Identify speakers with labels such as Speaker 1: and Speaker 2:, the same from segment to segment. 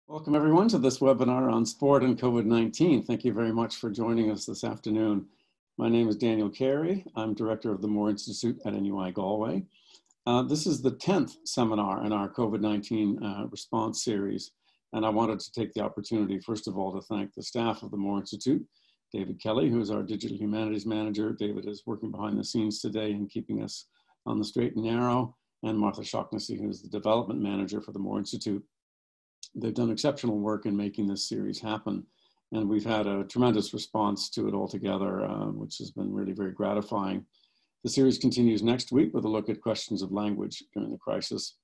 Speaker 1: Welcome everyone to this webinar on sport and COVID-19. Thank you very much for joining us this afternoon. My name is Daniel Carey. I'm director of the Moore Institute at NUI Galway. This is the 10th seminar in our COVID-19 response series. And I wanted to take the opportunity, first of all, to thank the staff of the Moore Institute, David Kelly, who is our digital humanities manager. David is working behind the scenes today and keeping us on the straight and narrow, and Martha Shaughnessy, who is the development manager for the Moore Institute. They've done exceptional work in making this series happen, and we've had a tremendous response to it altogether, which has been really very gratifying. The series continues next week with a look at questions of language during the crisis.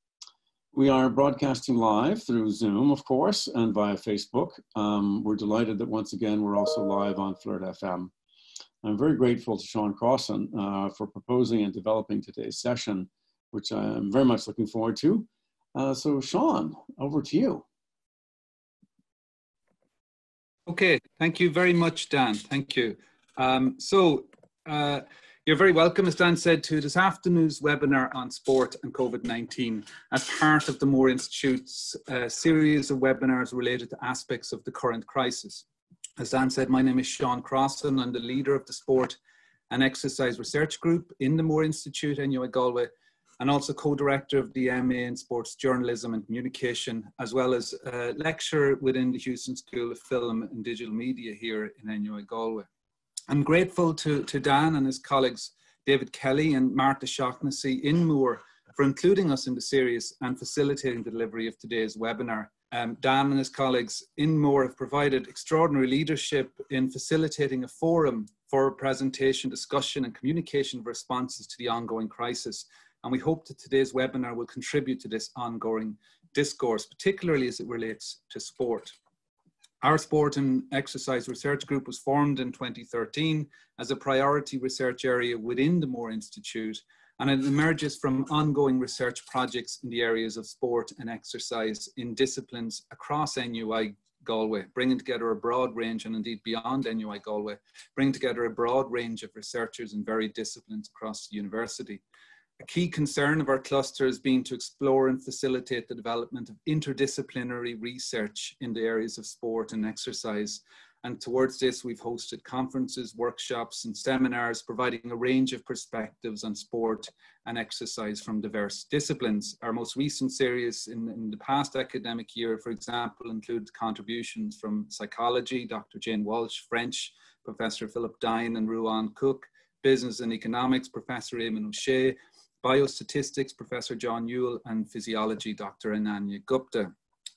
Speaker 1: We are broadcasting live through Zoom, of course, and via Facebook. We're delighted that once again, we're also live on Flirt FM. I'm very grateful to Seán Crosson for proposing and developing today's session, which I'm very much looking forward to. So Seán, over to you.
Speaker 2: Okay, thank you very much, Dan. Thank you. You're very welcome, as Dan said, to this afternoon's webinar on sport and COVID-19 as part of the Moore Institute's series of webinars related to aspects of the current crisis. As Dan said, my name is Seán Crosson. I'm the leader of the Sport and Exercise Research Group in the Moore Institute, NUI Galway, and also co-director of the MA in Sports Journalism and Communication, as well as a lecturer within the Houston School of Film and Digital Media here in NUI Galway. I'm grateful to Dan and his colleagues, David Kelly and Martha Shaughnessy in Moore, for including us in the series and facilitating the delivery of today's webinar. Dan and his colleagues in Moore have provided extraordinary leadership in facilitating a forum for presentation, discussion and communication of responses to the ongoing crisis. And we hope that today's webinar will contribute to this ongoing discourse, particularly as it relates to sport. Our Sport and Exercise Research Group was formed in 2013 as a priority research area within the Moore Institute, and it emerges from ongoing research projects in the areas of sport and exercise in disciplines across NUI Galway, bringing together a broad range, and indeed beyond NUI Galway, bringing together a broad range of researchers in varied disciplines across the university. A key concern of our cluster has been to explore and facilitate the development of interdisciplinary research in the areas of sport and exercise. And towards this, we've hosted conferences, workshops, and seminars, providing a range of perspectives on sport and exercise from diverse disciplines. Our most recent series in the past academic year, for example, include contributions from psychology, Dr. Jane Walsh, French, Professor Philip Dine and Ruan Cook, business and economics, Professor Eamon O'Shea, biostatistics, Professor John Ewell, and physiology, Dr. Ananya Gupta.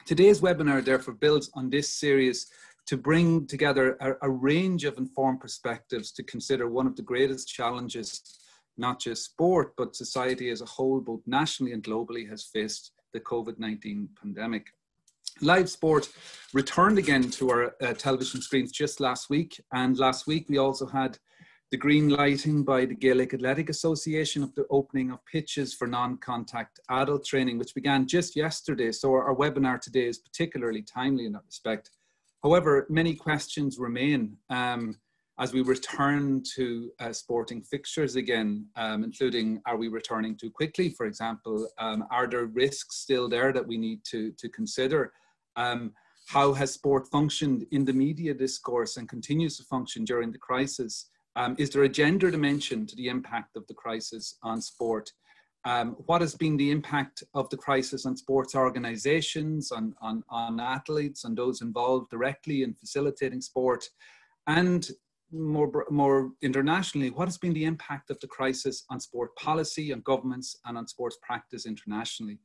Speaker 2: Today's webinar therefore builds on this series to bring together a range of informed perspectives to consider one of the greatest challenges, not just sport, but society as a whole, both nationally and globally, has faced the COVID-19 pandemic. Live sport returned again to our television screens just last week, and last week we also had the green lighting by the Gaelic Athletic Association of the opening of pitches for non-contact adult training, which began just yesterday. So our webinar today is particularly timely in that respect. However, many questions remain as we return to sporting fixtures again, including, are we returning too quickly? For example, are there risks still there that we need to consider? How has sport functioned in the media discourse and continues to function during the crisis? Is there a gender dimension to the impact of the crisis on sport? What has been the impact of the crisis on sports organizations, on athletes, and those involved directly in facilitating sport? And more internationally, what has been the impact of the crisis on sport policy, on governments, and on sports practice internationally?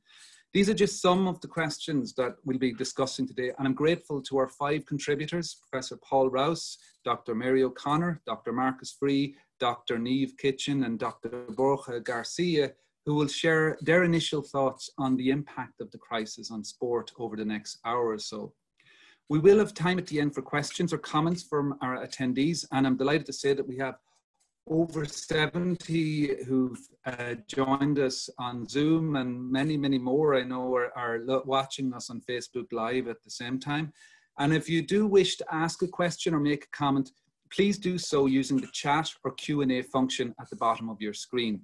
Speaker 2: These are just some of the questions that we'll be discussing today, and I'm grateful to our 5 contributors, Professor Paul Rouse, Dr. Mary O'Connor, Dr. Marcus Free, Dr. Niamh Kitchen, and Dr. Borja Garcia, who will share their initial thoughts on the impact of the crisis on sport over the next hour or so. We will have time at the end for questions or comments from our attendees, and I'm delighted to say that we have over 70 who've joined us on Zoom, and many, many more I know are watching us on Facebook Live at the same time. And if you do wish to ask a question or make a comment, please do so using the chat or Q&A function at the bottom of your screen.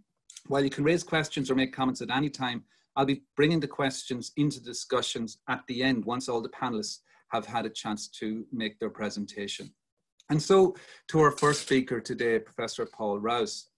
Speaker 2: While you can raise questions or make comments at any time, I'll be bringing the questions into discussions at the end once all the panelists have had a chance to make their presentation. And so to our first speaker today, Professor Paul Rouse.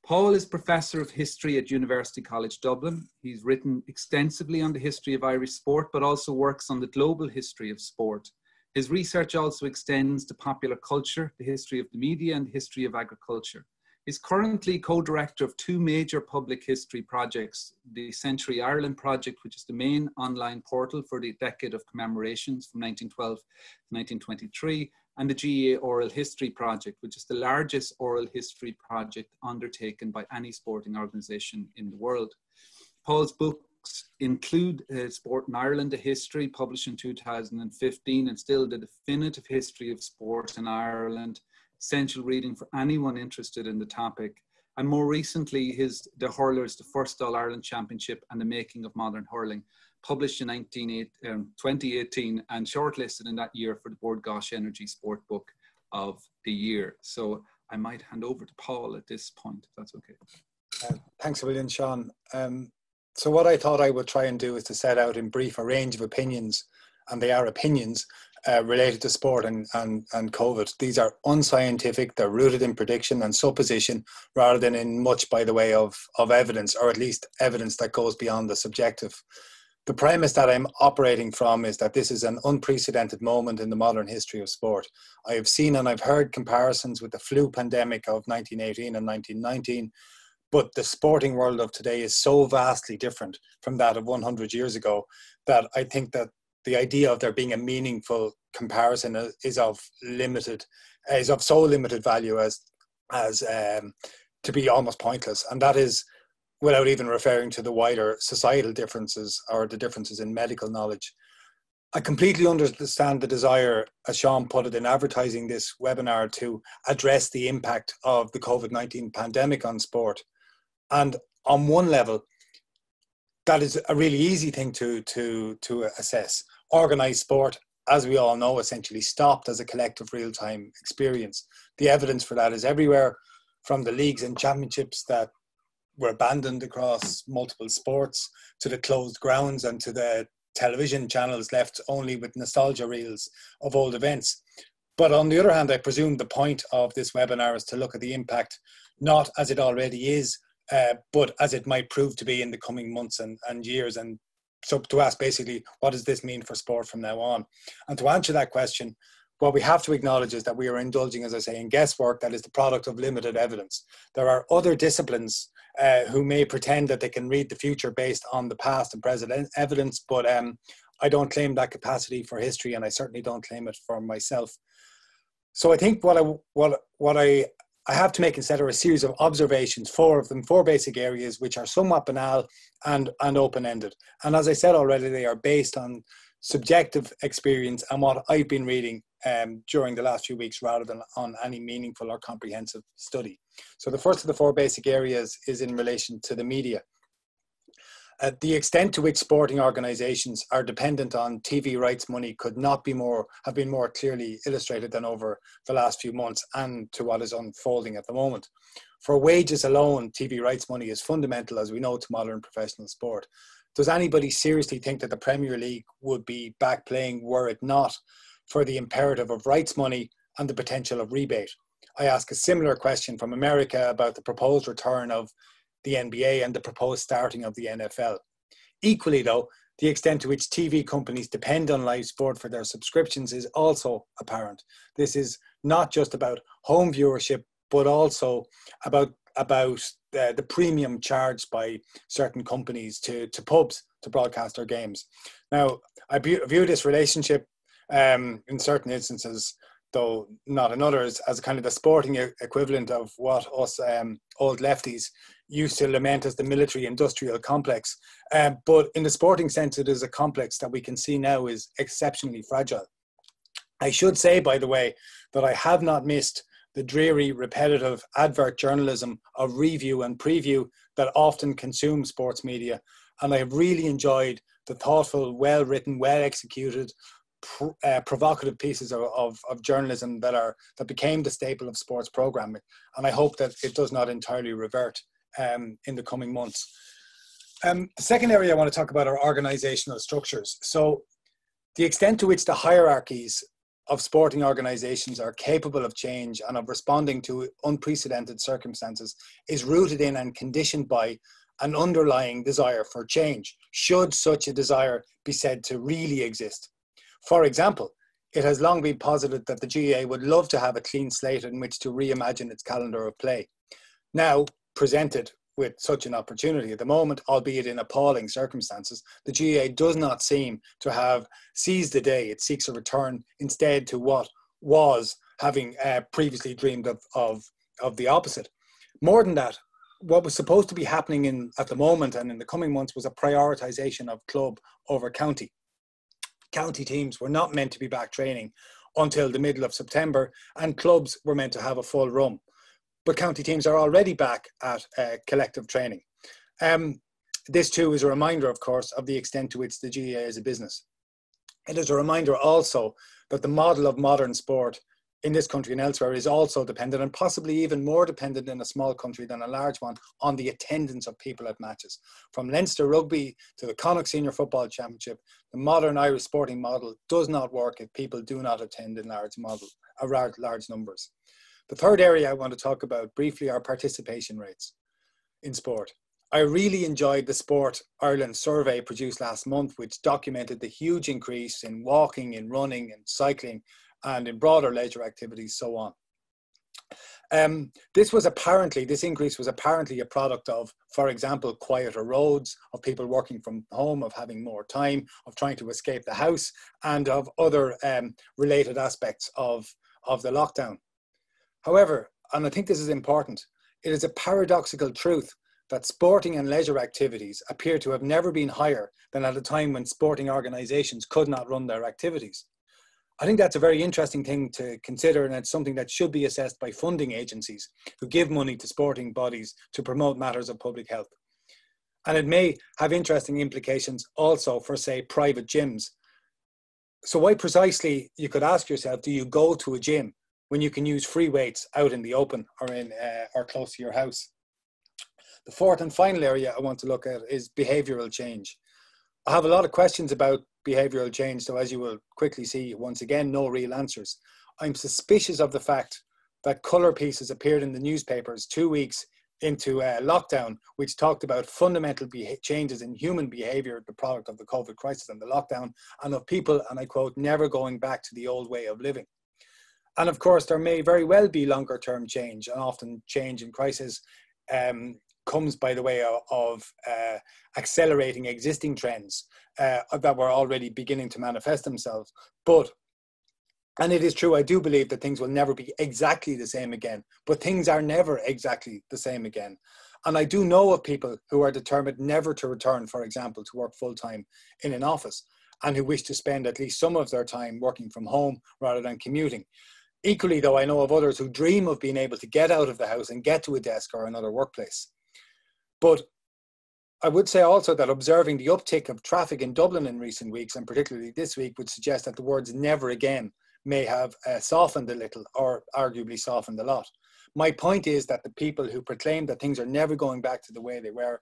Speaker 2: Paul is Professor of History at University College Dublin. He's written extensively on the history of Irish sport, but also works on the global history of sport. His research also extends to popular culture, the history of the media, and the history of agriculture. He's currently co-director of two major public history projects, the Century Ireland project, which is the main online portal for the Decade of Commemorations from 1912 to 1923, and the GAA Oral History Project, which is the largest oral history project undertaken by any sporting organisation in the world. Paul's books include Sport in Ireland, a History, published in 2015, and still the definitive history of sport in Ireland, essential reading for anyone interested in the topic. And more recently, The Hurlers, the First All-Ireland Championship and the Making of Modern Hurling, published in 2018 and shortlisted in that year for the Bord Gáis Energy Sport Book of the Year. So I might hand over to Paul at this point, if that's okay.
Speaker 3: Thanks a million, Seán. So what I thought I would try and do is to set out in brief a range of opinions, and they are opinions related to sport and COVID. These are unscientific, they're rooted in prediction and supposition rather than in much by the way of evidence, or at least evidence that goes beyond the subjective. The premise that I'm operating from is that this is an unprecedented moment in the modern history of sport. I have seen and I've heard comparisons with the flu pandemic of 1918 and 1919, but the sporting world of today is so vastly different from that of 100 years ago that I think that the idea of there being a meaningful comparison is of so limited value as to be almost pointless. And that is without even referring to the wider societal differences or the differences in medical knowledge. I completely understand the desire, as Seán put it, in advertising this webinar to address the impact of the COVID-19 pandemic on sport. And on one level, that is a really easy thing to assess. Organised sport, as we all know, essentially stopped as a collective real-time experience. The evidence for that is everywhere, from the leagues and championships that were abandoned across multiple sports, to the closed grounds and to the television channels left only with nostalgia reels of old events. But on the other hand, I presume the point of this webinar is to look at the impact, not as it already is, but as it might prove to be in the coming months and years. And so to ask basically, what does this mean for sport from now on? And to answer that question, what we have to acknowledge is that we are indulging, as I say, in guesswork that is the product of limited evidence. There are other disciplines who may pretend that they can read the future based on the past and present evidence, but I don't claim that capacity for history, and I certainly don't claim it for myself. So I think what I have to make instead are a series of observations, four of them, four basic areas, which are somewhat banal and open-ended. And as I said already, they are based on subjective experience and what I've been reading during the last few weeks rather than on any meaningful or comprehensive study. So the first of the four basic areas is in relation to the media. The extent to which sporting organisations are dependent on TV rights money could not have been more clearly illustrated than over the last few months and to what is unfolding at the moment. For wages alone, TV rights money is fundamental, as we know, to modern professional sport. Does anybody seriously think that the Premier League would be back playing were it not for the imperative of rights money and the potential of rebate? I ask a similar question from America about the proposed return of the NBA and the proposed starting of the NFL. Equally though, the extent to which TV companies depend on live sport for their subscriptions is also apparent. This is not just about home viewership, but also about the premium charged by certain companies to pubs to broadcast their games. Now, I view this relationship in certain instances, though not in others, as kind of the sporting equivalent of what us old lefties used to lament as the military-industrial complex. But in the sporting sense, it is a complex that we can see now is exceptionally fragile. I should say, by the way, that I have not missed the dreary, repetitive advert journalism of review and preview that often consumes sports media. And I have really enjoyed the thoughtful, well-written, well-executed, provocative pieces of journalism that became the staple of sports programming. And I hope that it does not entirely revert in the coming months. The second area I want to talk about are organisational structures. So the extent to which the hierarchies of sporting organisations are capable of change and of responding to unprecedented circumstances is rooted in and conditioned by an underlying desire for change, should such a desire be said to really exist. For example, it has long been posited that the GAA would love to have a clean slate in which to reimagine its calendar of play. Now, presented with such an opportunity at the moment, albeit in appalling circumstances, the GAA does not seem to have seized the day. It seeks a return instead to what was, having previously dreamed of the opposite. More than that, what was supposed to be happening at the moment and in the coming months was a prioritisation of club over county. County teams were not meant to be back training until the middle of September, and clubs were meant to have a full run. But county teams are already back at collective training. This too is a reminder, of course, of the extent to which the GAA is a business. It is a reminder also that the model of modern sport in this country and elsewhere is also dependent, and possibly even more dependent in a small country than a large one, on the attendance of people at matches. From Leinster Rugby to the Connacht Senior Football Championship, the modern Irish sporting model does not work if people do not attend in large numbers. The third area I want to talk about briefly are participation rates in sport. I really enjoyed the Sport Ireland survey produced last month, which documented the huge increase in walking, in running, in cycling, and in broader leisure activities, so on. This increase was apparently a product of, for example, quieter roads, of people working from home, of having more time, of trying to escape the house, and of other related aspects of the lockdown. However, and I think this is important, it is a paradoxical truth that sporting and leisure activities appear to have never been higher than at a time when sporting organisations could not run their activities. I think that's a very interesting thing to consider, and it's something that should be assessed by funding agencies who give money to sporting bodies to promote matters of public health. And it may have interesting implications also for, say, private gyms. So why precisely, you could ask yourself, do you go to a gym when you can use free weights out in the open or close to your house? The fourth and final area I want to look at is behavioural change. I have a lot of questions about behavioural change, so as you will quickly see, once again, no real answers. I'm suspicious of the fact that colour pieces appeared in the newspapers 2 weeks into lockdown, which talked about fundamental changes in human behaviour, the product of the COVID crisis and the lockdown, and of people, and I quote, never going back to the old way of living. And of course, there may very well be longer term change, and often change in crisis comes by the way of accelerating existing trends that were already beginning to manifest themselves. And it is true, I do believe that things will never be exactly the same again, but things are never exactly the same again. And I do know of people who are determined never to return, for example, to work full time in an office, and who wish to spend at least some of their time working from home rather than commuting. Equally, though, I know of others who dream of being able to get out of the house and get to a desk or another workplace. But I would say also that observing the uptick of traffic in Dublin in recent weeks, and particularly this week, would suggest that the words never again may have softened a little, or arguably softened a lot. My point is that the people who proclaim that things are never going back to the way they were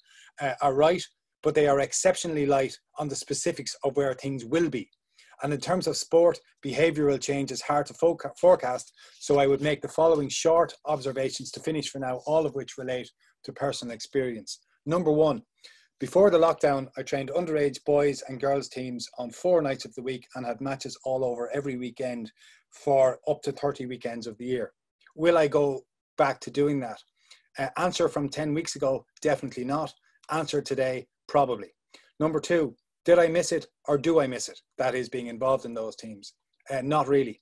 Speaker 3: are right, but they are exceptionally light on the specifics of where things will be. And in terms of sport, behavioural change is hard to forecast, so I would make the following short observations to finish for now, all of which relate to personal experience. Number one, before the lockdown, I trained underage boys and girls teams on 4 nights of the week and had matches all over every weekend for up to 30 weekends of the year. Will I go back to doing that? Answer from 10 weeks ago, definitely not. Answer today, probably. Number two, did I miss it or do I miss it? That is, being involved in those teams. Not really.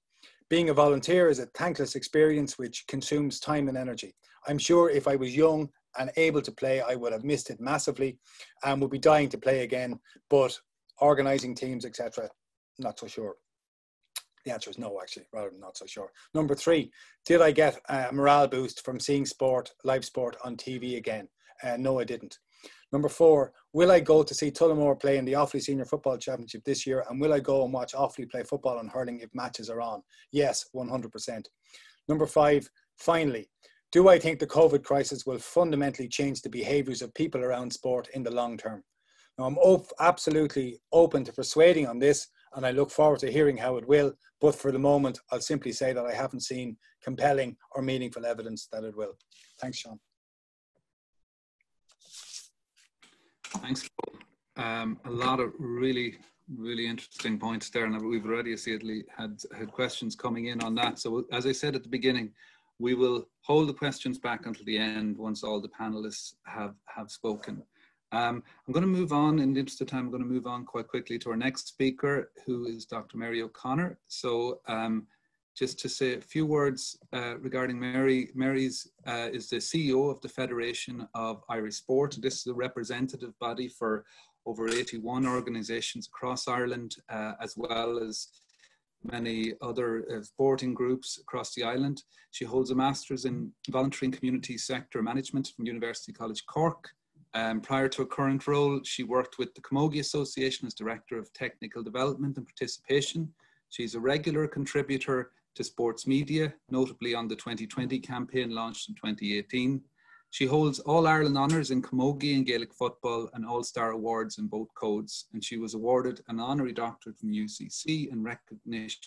Speaker 3: Being a volunteer is a thankless experience which consumes time and energy. I'm sure if I was young and able to play, I would have missed it massively and would be dying to play again, but organising teams, etc., not so sure. The answer is no, actually, rather than not so sure. Number three, did I get a morale boost from seeing sport, live sport on TV again? No, I didn't. Number four, will I go to see Tullamore play in the Offaly Senior Football Championship this year? And will I go and watch Offaly play football and hurling if matches are on? Yes, 100%. Number five, finally, Do I think the COVID crisis will fundamentally change the behaviours of people around sport in the long term? Now, I'm absolutely open to persuading on this, and I look forward to hearing how it will. But for the moment, I'll simply say that I haven't seen compelling or meaningful evidence that it will. Thanks, Seán.
Speaker 2: Thanks, Paul. A lot of really interesting points there, and we've already had questions coming in on that. So as I said at the beginning, we will hold the questions back until the end once all the panelists have spoken. I'm going to move on, in the interest of time, I'm going to move on quite quickly to our next speaker, who is Dr. Mary O'Connor. So just to say a few words regarding Mary. Mary's is the CEO of the Federation of Irish Sport. This is a representative body for over 81 organisations across Ireland, as well as many other sporting groups across the island. She holds a Master's in Voluntary and Community Sector Management from University College Cork. Prior to her current role, she worked with the Camogie Association as Director of Technical Development and Participation. She's a regular contributor to sports media, notably on the 2020 campaign launched in 2018. She holds All-Ireland honours in Camogie and Gaelic football and All-Star awards in both codes, and she was awarded an honorary doctorate from UCC in recognition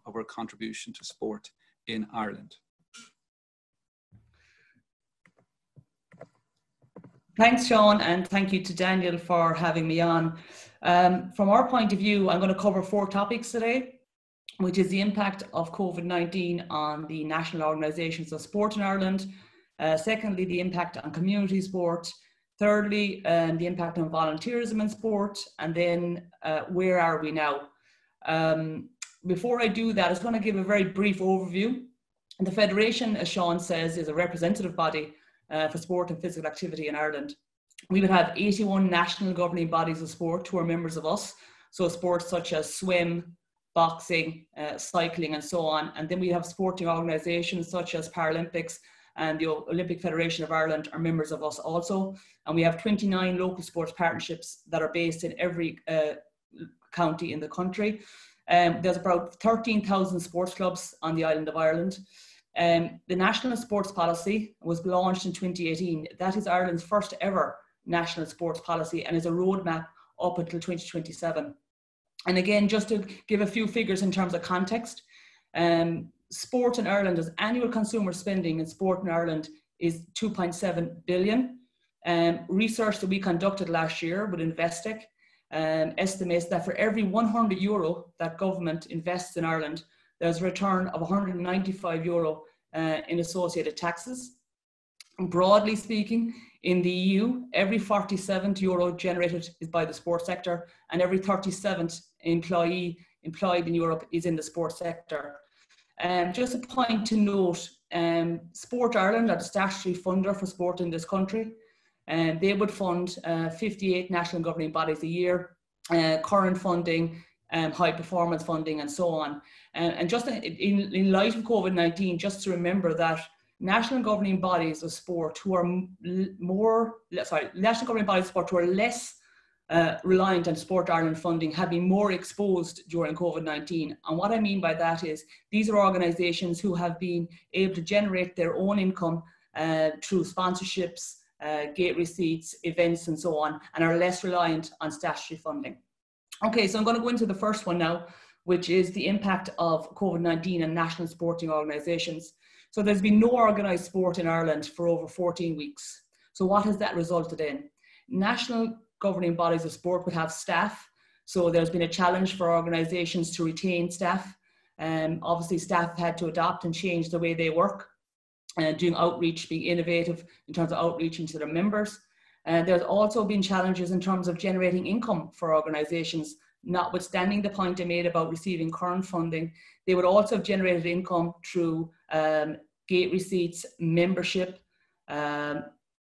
Speaker 2: of her contribution to sport in Ireland.
Speaker 4: Thanks, Seán, and thank you to Daniel for having me on. From our point of view, I'm going to cover 4 topics today, which is the impact of COVID-19 on the national organisations of sport in Ireland. Secondly, the impact on community sport. Thirdly, the impact on volunteerism in sport. And then where are we now? Before I do that, I just want to give a very brief overview. The Federation, as Seán says, is a representative body for sport and physical activity in Ireland. We would have 81 national governing bodies of sport who are members of us. So sports such as swim, boxing, cycling, and so on. And then we have sporting organisations such as Paralympics and the Olympic Federation of Ireland are members of us also. And we have 29 local sports partnerships that are based in every county in the country. There's about 13,000 sports clubs on the island of Ireland. The National Sports Policy was launched in 2018. That is Ireland's first ever national sports policy and is a roadmap up until 2027. And again, just to give a few figures in terms of context, sport in Ireland, as annual consumer spending in sport in Ireland is 2.7 billion. Research that we conducted last year with Investec estimates that for every €100 that government invests in Ireland, there's a return of €195 in associated taxes. Broadly speaking, in the EU, every 47th euro generated is by the sports sector, and every 37th employee employed in Europe is in the sports sector. Just a point to note, Sport Ireland are the statutory funder for sport in this country, and they would fund 58 national governing bodies a year, current funding, high performance funding, and so on. And just in light of COVID-19, just to remember that national governing bodies of sport who are national governing bodies of sport who are less reliant on Sport Ireland funding have been more exposed during COVID-19. And what I mean by that is these are organisations who have been able to generate their own income through sponsorships, gate receipts, events, and so on, and are less reliant on statutory funding. Okay, so I'm going to go into the first one now, which is the impact of COVID-19 on national sporting organisations. So there's been no organised sport in Ireland for over 14 weeks. So what has that resulted in? National governing bodies of sport would have staff. So there's been a challenge for organisations to retain staff. Obviously, staff had to adapt and change the way they work, doing outreach, being innovative in terms of outreaching to their members. There's also been challenges in terms of generating income for organisations, notwithstanding the point I made about receiving current funding. They would also have generated income through gate receipts, membership,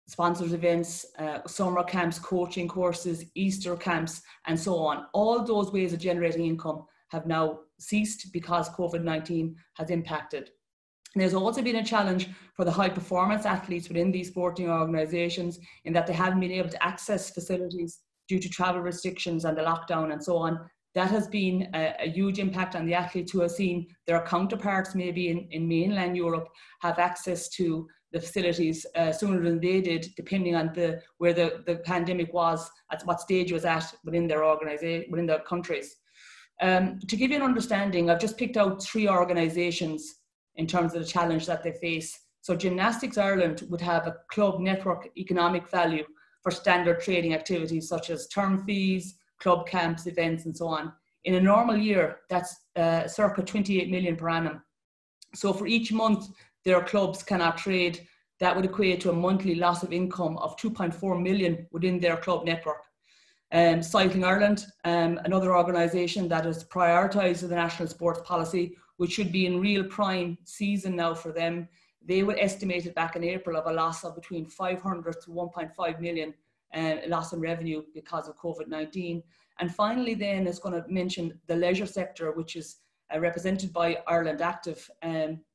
Speaker 4: sponsored events, summer camps, coaching courses, Easter camps, and so on. All those ways of generating income have now ceased because COVID-19 has impacted. And there's also been a challenge for the high performance athletes within these sporting organisations in that they haven't been able to access facilities due to travel restrictions and the lockdown and so on. that has been a huge impact on the athletes who have seen their counterparts maybe in mainland Europe have access to the facilities sooner than they did, depending on where the pandemic was, at what stage it was at within their organisation, within their countries. To give you an understanding, I've just picked out 3 organisations in terms of the challenge that they face. So Gymnastics Ireland would have a club network economic value for standard trading activities such as term fees, club camps, events, and so on. In a normal year, that's circa 28 million per annum. So for each month their clubs cannot trade, that would equate to a monthly loss of income of 2.4 million within their club network. Cycling Ireland, another organisation that has prioritised the national sports policy, which should be in real prime season now for them. They were estimated back in April of a loss of between 500 to 1.5 million loss in revenue because of COVID-19. And finally then is going to mention the leisure sector, which is represented by Ireland Active.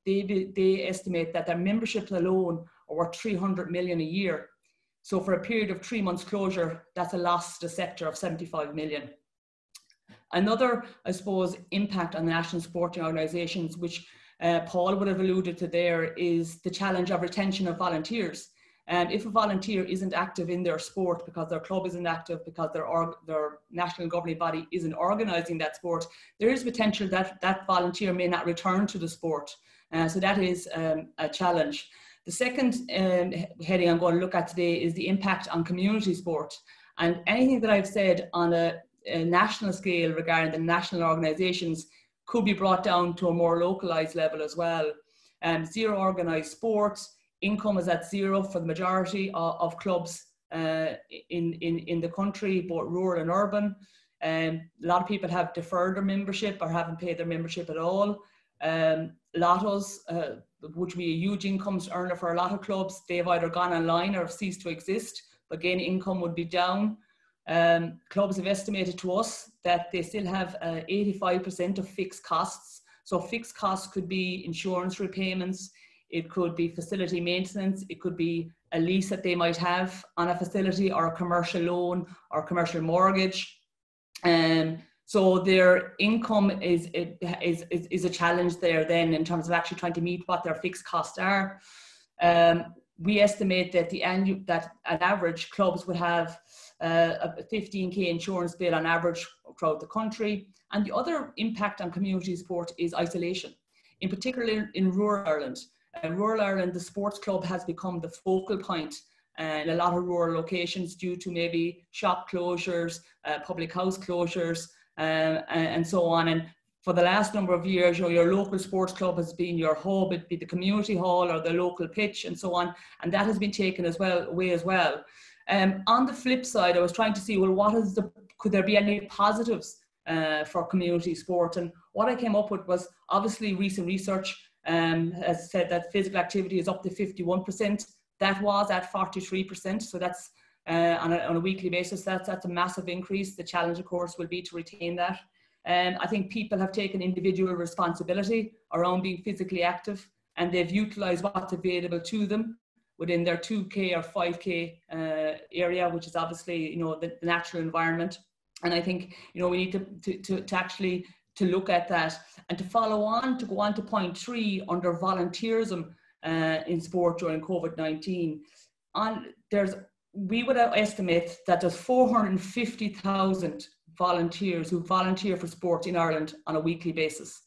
Speaker 4: They estimate that their memberships alone are worth 300 million a year. So for a period of 3 months closure, that's a loss to the sector of 75 million. Another, I suppose, impact on the national sporting organisations, which Paul would have alluded to there, is the challenge of retention of volunteers. If a volunteer isn't active in their sport because their club isn't active, because their national governing body isn't organising that sport, there is potential that that volunteer may not return to the sport. So that is a challenge. The second heading I'm going to look at today is the impact on community sport. And anything that I've said on a national scale regarding the national organisations could be brought down to a more localised level as well. Zero organised sports, income is at zero for the majority of clubs in the country, both rural and urban. A lot of people have deferred their membership or haven't paid their membership at all. Lottos, which would be a huge income earner for a lot of clubs, they've either gone online or have ceased to exist. But again, income would be down. Clubs have estimated to us that they still have 85% of fixed costs. So fixed costs could be insurance repayments, it could be facility maintenance, it could be a lease that they might have on a facility or a commercial loan or commercial mortgage. So their income is a challenge there then in terms of actually trying to meet what their fixed costs are. We estimate that that on average clubs would have a 15k insurance bill on average throughout the country. And the other impact on community sport is isolation, in particular in rural Ireland. Rural Ireland, the sports club has become the focal point in a lot of rural locations due to maybe shop closures, public house closures, and so on. And for the last number of years, your local sports club has been your hub, it'd be the community hall or the local pitch and so on. And that has been taken away as well. On the flip side, I was trying to see, well, could there be any positives for community sport? And what I came up with was obviously recent research has said that physical activity is up to 51%. That was at 43%. So that's on a weekly basis, that's a massive increase. The challenge, of course, will be to retain that. I think people have taken individual responsibility around being physically active, and they've utilised what's available to them within their 2K or 5K area, which is obviously, the natural environment. And I think, we need to actually to look at that and to go on to point 3 under volunteerism in sport during COVID-19. We would estimate that there's 450,000 volunteers who volunteer for sport in Ireland on a weekly basis.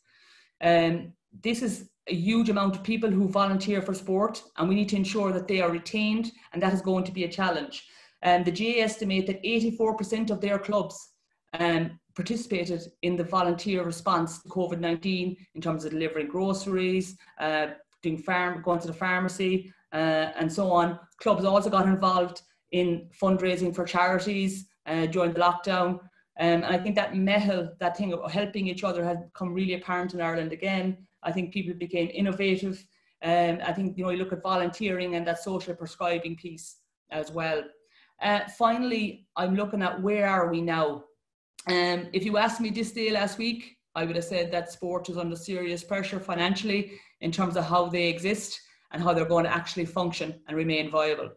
Speaker 4: This is a huge amount of people who volunteer for sport, and we need to ensure that they are retained, and that is going to be a challenge. The GA estimate that 84% of their clubs participated in the volunteer response to COVID-19 in terms of delivering groceries, going to the pharmacy, and so on. Clubs also got involved in fundraising for charities during the lockdown. And I think that that thing of helping each other has become really apparent in Ireland again. I think people became innovative. I think, you look at volunteering and that social prescribing piece as well. Finally, I'm looking at where are we now? If you asked me this day last week, I would have said that sport is under serious pressure financially in terms of how they exist and how they're going to actually function and remain viable.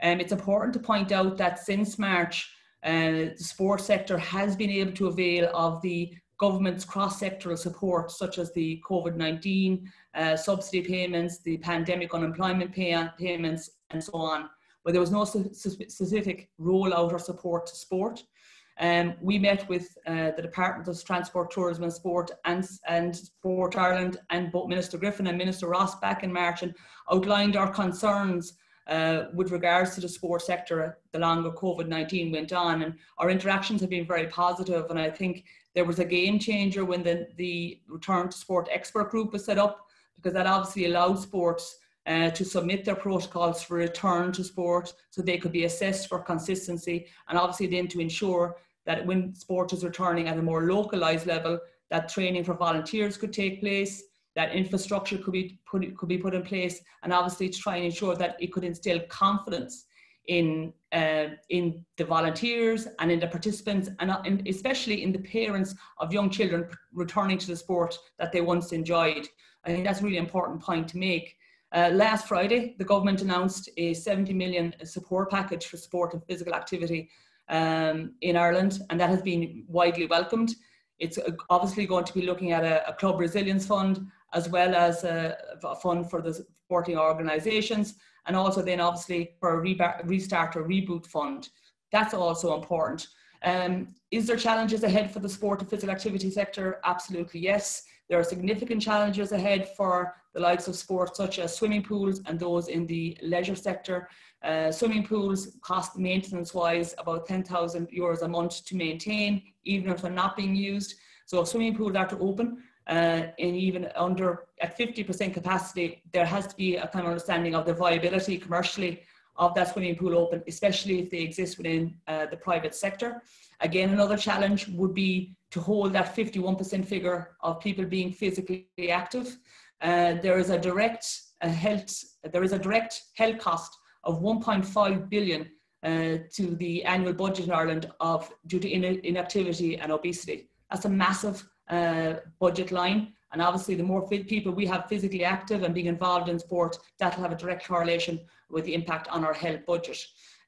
Speaker 4: It's important to point out that since March, The sports sector has been able to avail of the government's cross-sectoral support, such as the COVID-19 subsidy payments, the pandemic unemployment payments, and so on. But there was no specific rollout or support to sport. We met with the Department of Transport, Tourism and Sport and Sport Ireland, and both Minister Griffin and Minister Ross back in March, and outlined our concerns with regards to the sports sector the longer COVID-19 went on. And our interactions have been very positive, and I think there was a game changer when the Return to Sport Expert Group was set up, because that obviously allowed sports to submit their protocols for return to sport so they could be assessed for consistency, and obviously then to ensure that when sport is returning at a more localized level, that training for volunteers could take place, that infrastructure could be put in place, and obviously to try and ensure that it could instill confidence in the volunteers and in the participants, and especially in the parents of young children returning to the sport that they once enjoyed. I think that's a really important point to make. Last Friday, the government announced a 70 million support package for sport and physical activity in Ireland, and that has been widely welcomed. It's obviously going to be looking at a club resilience fund, as well as a fund for the sporting organisations, and also then obviously for a restart or reboot fund. That's also important. Is there challenges ahead for the sport and physical activity sector? Absolutely yes. There are significant challenges ahead for the likes of sports such as swimming pools and those in the leisure sector. Swimming pools cost maintenance-wise about €10,000 a month to maintain, even if they're not being used. So if swimming pools are to open, and even at 50% capacity, there has to be a kind of understanding of the viability commercially of that swimming pool open, especially if they exist within the private sector. Again, another challenge would be to hold that 51% figure of people being physically active. There is a direct health cost of 1.5 billion to the annual budget in Ireland due to inactivity and obesity. That's a massive budget line, and obviously the more people we have physically active and being involved in sport, that'll have a direct correlation with the impact on our health budget.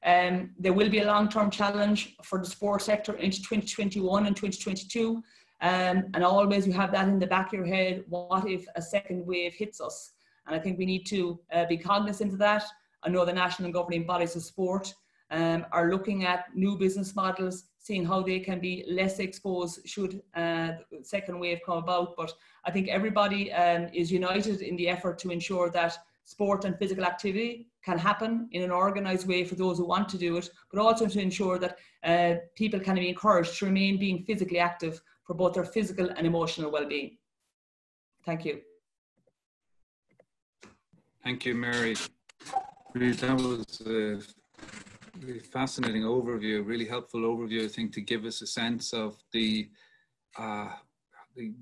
Speaker 4: There will be a long-term challenge for the sport sector into 2021 and 2022, and always you have that in the back of your head, what if a second wave hits us? And I think we need to be cognizant of that. I know the national and governing bodies of sport are looking at new business models, seeing how they can be less exposed should the second wave come about. But I think everybody is united in the effort to ensure that sport and physical activity can happen in an organised way for those who want to do it, but also to ensure that people can be encouraged to remain being physically active for both their physical and emotional well-being. Thank you.
Speaker 2: Thank you, Mary. That was a really fascinating overview, really helpful overview, I think, to give us a sense of the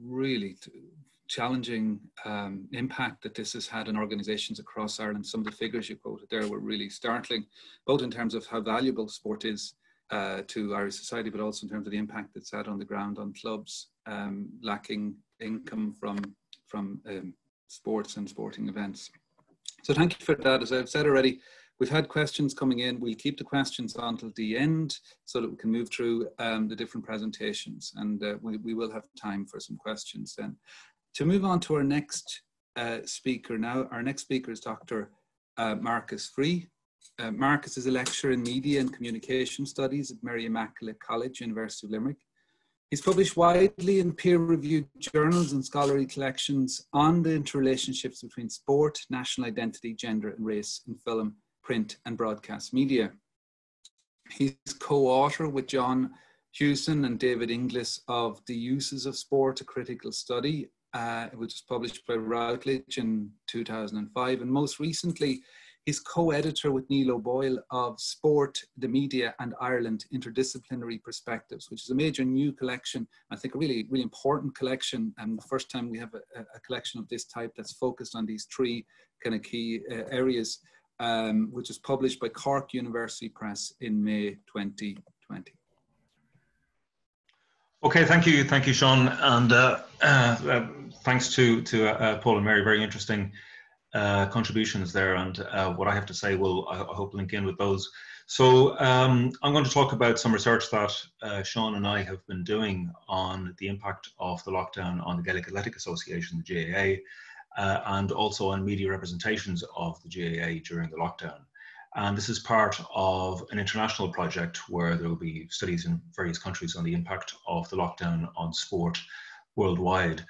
Speaker 2: really challenging impact that this has had on organisations across Ireland. Some of the figures you quoted there were really startling, both in terms of how valuable sport is to Irish society, but also in terms of the impact it's had on the ground on clubs lacking income from sports and sporting events. So thank you for that. As I've said already, we've had questions coming in. We'll keep the questions until the end so that we can move through the different presentations, and we will have time for some questions then. To move on to our next speaker now, our next speaker is Dr. Marcus Free. Marcus is a lecturer in Media and Communication Studies at Mary Immaculate College, University of Limerick. He's published widely in peer-reviewed journals and scholarly collections on the interrelationships between sport, national identity, gender and race in film, print and broadcast media. He's co-author with John Hewson and David Inglis of The Uses of Sport, a Critical Study, which was published by Routledge in 2005. And most recently, he's co-editor with Neil O'Boyle of Sport, the Media and Ireland Interdisciplinary Perspectives, which is a major new collection. I think a really, really important collection, and the first time we have a collection of this type that's focused on these three kind of key areas, which was published by Cork University Press in May 2020.
Speaker 5: Okay, thank you, Seán, and thanks to Paul and Mary. Very interesting contributions there, and what I have to say will, I hope, link in with those. So I'm going to talk about some research that Seán and I have been doing on the impact of the lockdown on the Gaelic Athletic Association, the GAA, and also on media representations of the GAA during the lockdown. And this is part of an international project where there will be studies in various countries on the impact of the lockdown on sport worldwide.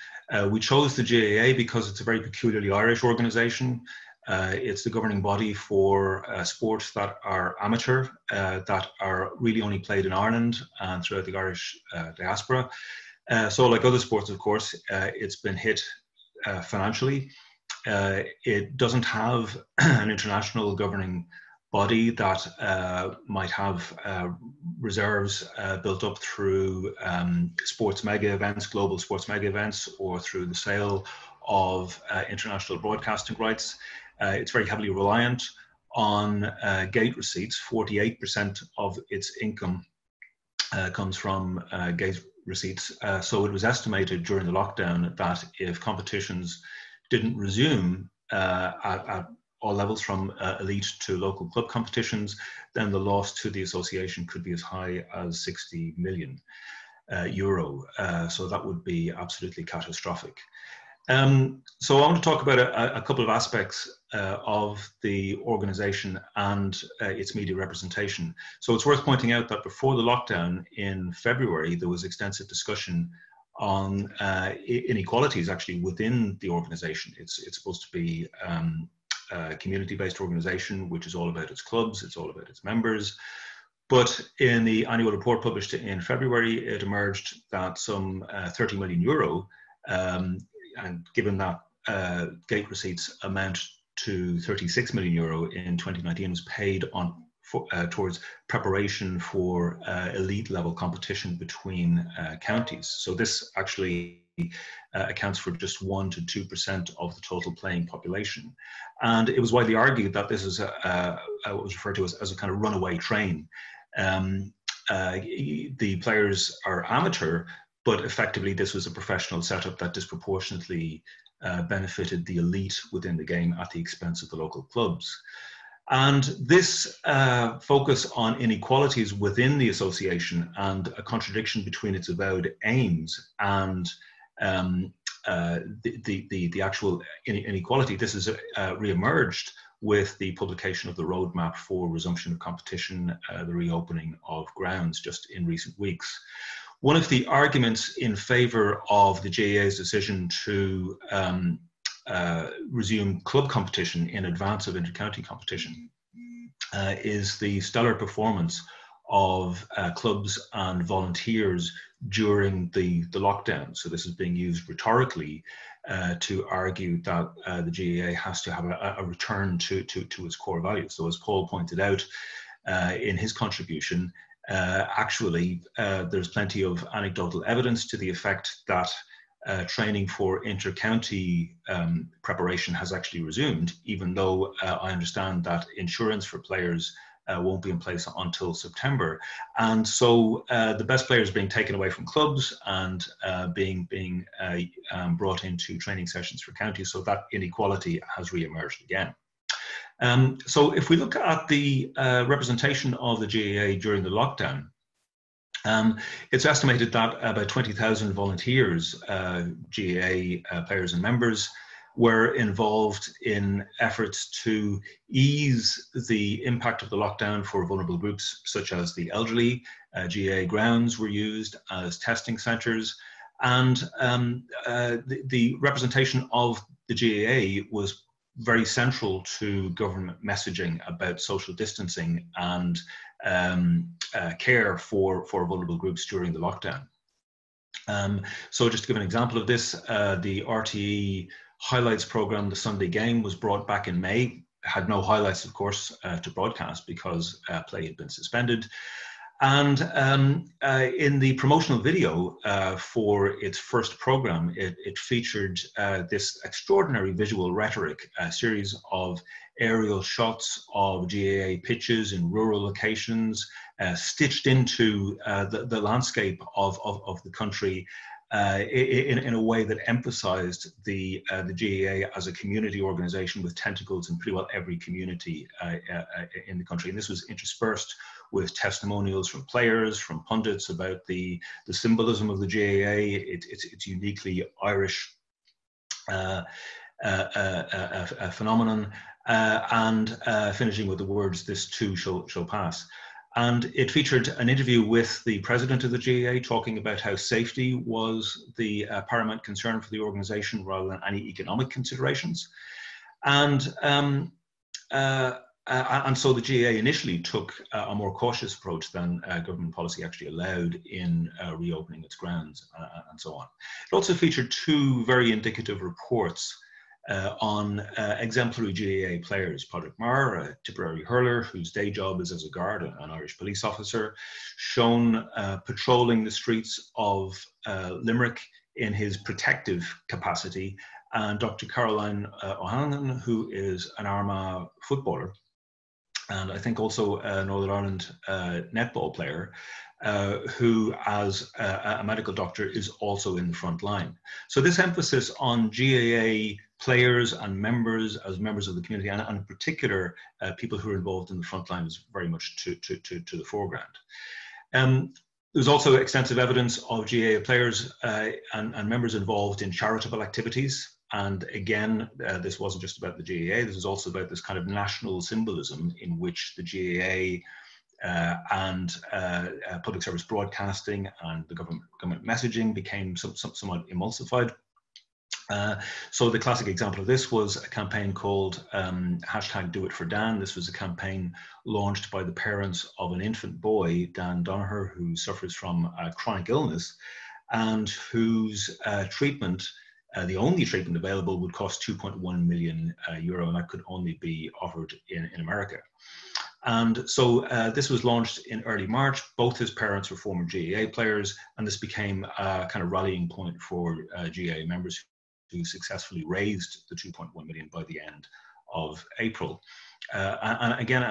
Speaker 5: We chose the GAA because it's a very peculiarly Irish organisation. It's the governing body for sports that are amateur, that are really only played in Ireland and throughout the Irish diaspora. So like other sports, of course, it's been hit financially. It doesn't have an international governing body that might have reserves built up through sports mega events, global sports mega events, or through the sale of international broadcasting rights. It's very heavily reliant on gate receipts. 48% of its income comes from gate receipts. So it was estimated during the lockdown that if competitions didn't resume at all levels from elite to local club competitions, then the loss to the association could be as high as 60 million euro. So that would be absolutely catastrophic. So I want to talk about a couple of aspects of the organisation and its media representation. So it's worth pointing out that before the lockdown in February, there was extensive discussion on inequalities actually within the organisation. It's supposed to be a community-based organisation, which is all about its clubs, it's all about its members. But in the annual report published in February, it emerged that some 30 million euro, and given that gate receipts amount to 36 million euro in 2019, was paid on towards preparation for elite level competition between counties. So this actually accounts for just 1 to 2% of the total playing population. And it was widely argued that this is what was referred to as a kind of runaway train. The players are amateur, but effectively this was a professional setup that disproportionately benefited the elite within the game at the expense of the local clubs. And this focus on inequalities within the association and a contradiction between its avowed aims and the actual inequality, this is re-emerged with the publication of the roadmap for resumption of competition, the reopening of grounds just in recent weeks. One of the arguments in favour of the GAA's decision to resume club competition in advance of inter-county competition is the stellar performance of clubs and volunteers during the lockdown. So this is being used rhetorically to argue that the GAA has to have a return to its core values. So as Paul pointed out in his contribution, actually there's plenty of anecdotal evidence to the effect that training for inter-county preparation has actually resumed, even though I understand that insurance for players won't be in place until September. And so the best players being taken away from clubs and being brought into training sessions for counties, so that inequality has re-emerged again. So if we look at the representation of the GAA during the lockdown, it's estimated that about 20,000 volunteers, GAA players and members, were involved in efforts to ease the impact of the lockdown for vulnerable groups such as the elderly. GAA grounds were used as testing centres, and the representation of the GAA was very central to government messaging about social distancing and care for vulnerable groups during the lockdown. So just to give an example of this, the RTE highlights program, The Sunday Game, was brought back in May. It had no highlights, of course, to broadcast because play had been suspended. And in the promotional video for its first program, it featured this extraordinary visual rhetoric, a series of aerial shots of GAA pitches in rural locations, stitched into the landscape of the country, in a way that emphasized the GAA as a community organization with tentacles in pretty well every community in the country. And this was interspersed with testimonials from players, from pundits about the symbolism of the GAA, its uniquely Irish phenomenon, and finishing with the words, "This too shall pass." And it featured an interview with the president of the GAA talking about how safety was the paramount concern for the organization rather than any economic considerations. And so the GAA initially took a more cautious approach than government policy actually allowed in reopening its grounds and so on. It also featured two very indicative reports on exemplary GAA players. Padraig Maher, a Tipperary hurler whose day job is as a guard, an Irish police officer, shown patrolling the streets of Limerick in his protective capacity, and Dr. Caroline O'Hanlon, who is an Armagh footballer, and I think also a Northern Ireland netball player, who as a medical doctor is also in the front line. So this emphasis on GAA players and members as members of the community, and in particular people who are involved in the front line, is very much to the foreground. There's also extensive evidence of GAA players and members involved in charitable activities. And again, this wasn't just about the GAA, this is also about this kind of national symbolism in which the GAA and public service broadcasting and the government messaging became somewhat emulsified. So the classic example of this was a campaign called #DoItForDan. This was a campaign launched by the parents of an infant boy, Dan Donaher, who suffers from chronic illness and whose treatment, the only treatment available, would cost €2.1 million, and that could only be offered in America. And so this was launched in early March. Both his parents were former GAA players, and this became a kind of rallying point for GAA members who successfully raised the 2.1 million by the end of April. And again,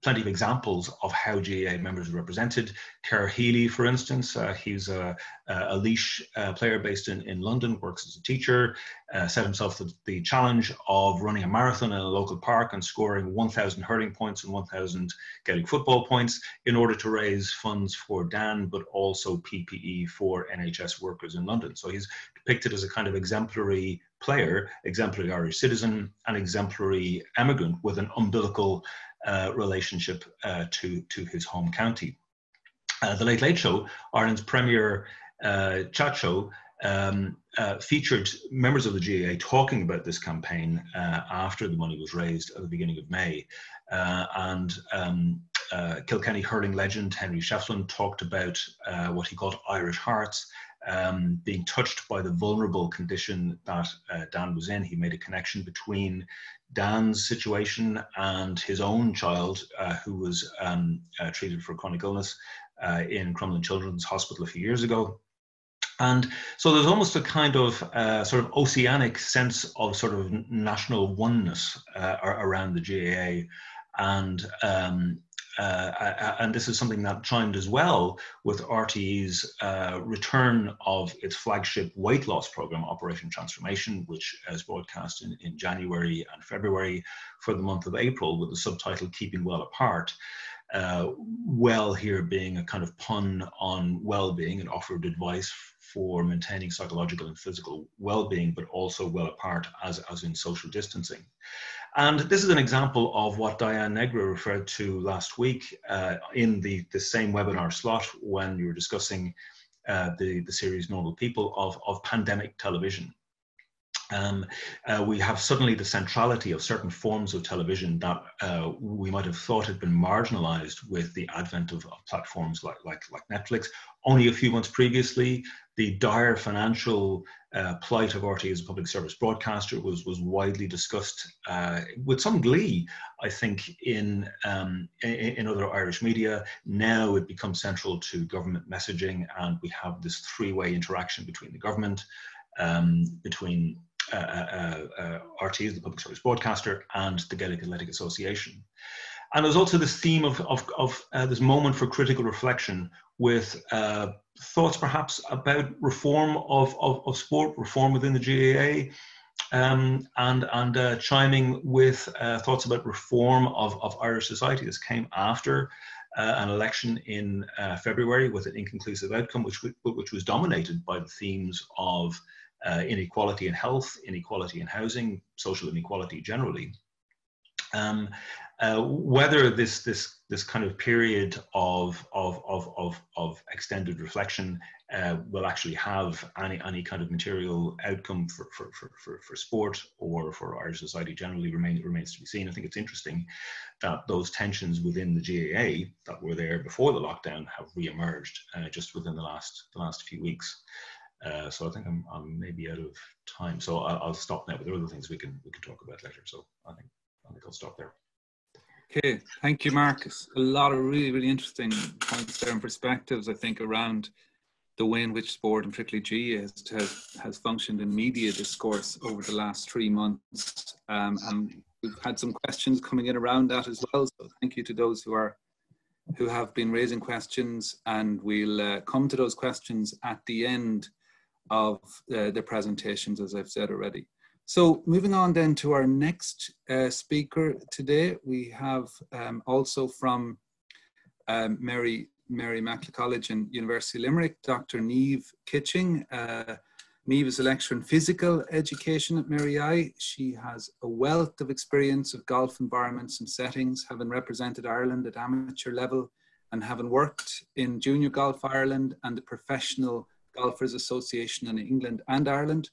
Speaker 5: plenty of examples of how GAA members are represented. Carey Healy, for instance, he's a Laois player based in London, works as a teacher, set himself the challenge of running a marathon in a local park and scoring 1,000 hurling points and 1,000 Gaelic football points in order to raise funds for Dan, but also PPE for NHS workers in London. So he's depicted as a kind of exemplary player, exemplary Irish citizen, and exemplary emigrant with an umbilical relationship to his home county. The Late Late Show, Ireland's premier chat show, featured members of the GAA talking about this campaign after the money was raised at the beginning of May. Kilkenny hurling legend Henry Shefflin talked about what he called Irish hearts, being touched by the vulnerable condition that Dan was in. He made a connection between Dan's situation and his own child, who was treated for chronic illness in Crumlin Children's Hospital a few years ago. And so there's almost a kind of sort of oceanic sense of sort of national oneness around the GAA. And this is something that chimed as well with RTE's return of its flagship weight loss program, Operation Transformation, which is broadcast in January and February for the month of April, with the subtitle Keeping Well Apart. Well here being a kind of pun on well-being, and offered advice for maintaining psychological and physical well-being, but also well apart as in social distancing. And this is an example of what Diane Negra referred to last week in the same webinar slot when we were discussing the series Normal People of pandemic television. We have suddenly the centrality of certain forms of television that we might have thought had been marginalized with the advent of platforms like Netflix. Only a few months previously, the dire financial plight of RTE as a public service broadcaster was widely discussed with some glee, I think, in other Irish media. Now it becomes central to government messaging, and we have this three-way interaction between the government, between RTE, the public service broadcaster, and the Gaelic Athletic Association. And there's also this theme of this moment for critical reflection with thoughts perhaps about reform of sport, reform within the GAA, and chiming with thoughts about reform of Irish society. This came after an election in February with an inconclusive outcome, which was dominated by the themes of inequality in health, inequality in housing, social inequality generally. Whether this kind of period of extended reflection will actually have any kind of material outcome for sport or for Irish society generally remains to be seen. I think it's interesting that those tensions within the GAA that were there before the lockdown have re-emerged just within the last few weeks. So I think I'm maybe out of time. So I'll stop now. But there are other things we can talk about later. So I think I'll stop there.
Speaker 2: Okay, thank you, Marcus. A lot of really, really interesting points there and perspectives, I think, around the way in which sport, and particularly GAA, has functioned in media discourse over the last 3 months. And we've had some questions coming in around that as well. So thank you to those who have been raising questions, and we'll come to those questions at the end of the presentations, as I've said already. So moving on then to our next speaker today, we have also from Mary Mackle College and University of Limerick, Dr. Niamh Kitching. Niamh is a lecturer in physical education at Mary I. She has a wealth of experience of golf environments and settings, having represented Ireland at amateur level and having worked in Junior Golf Ireland and the Professional Golfers Association in England and Ireland.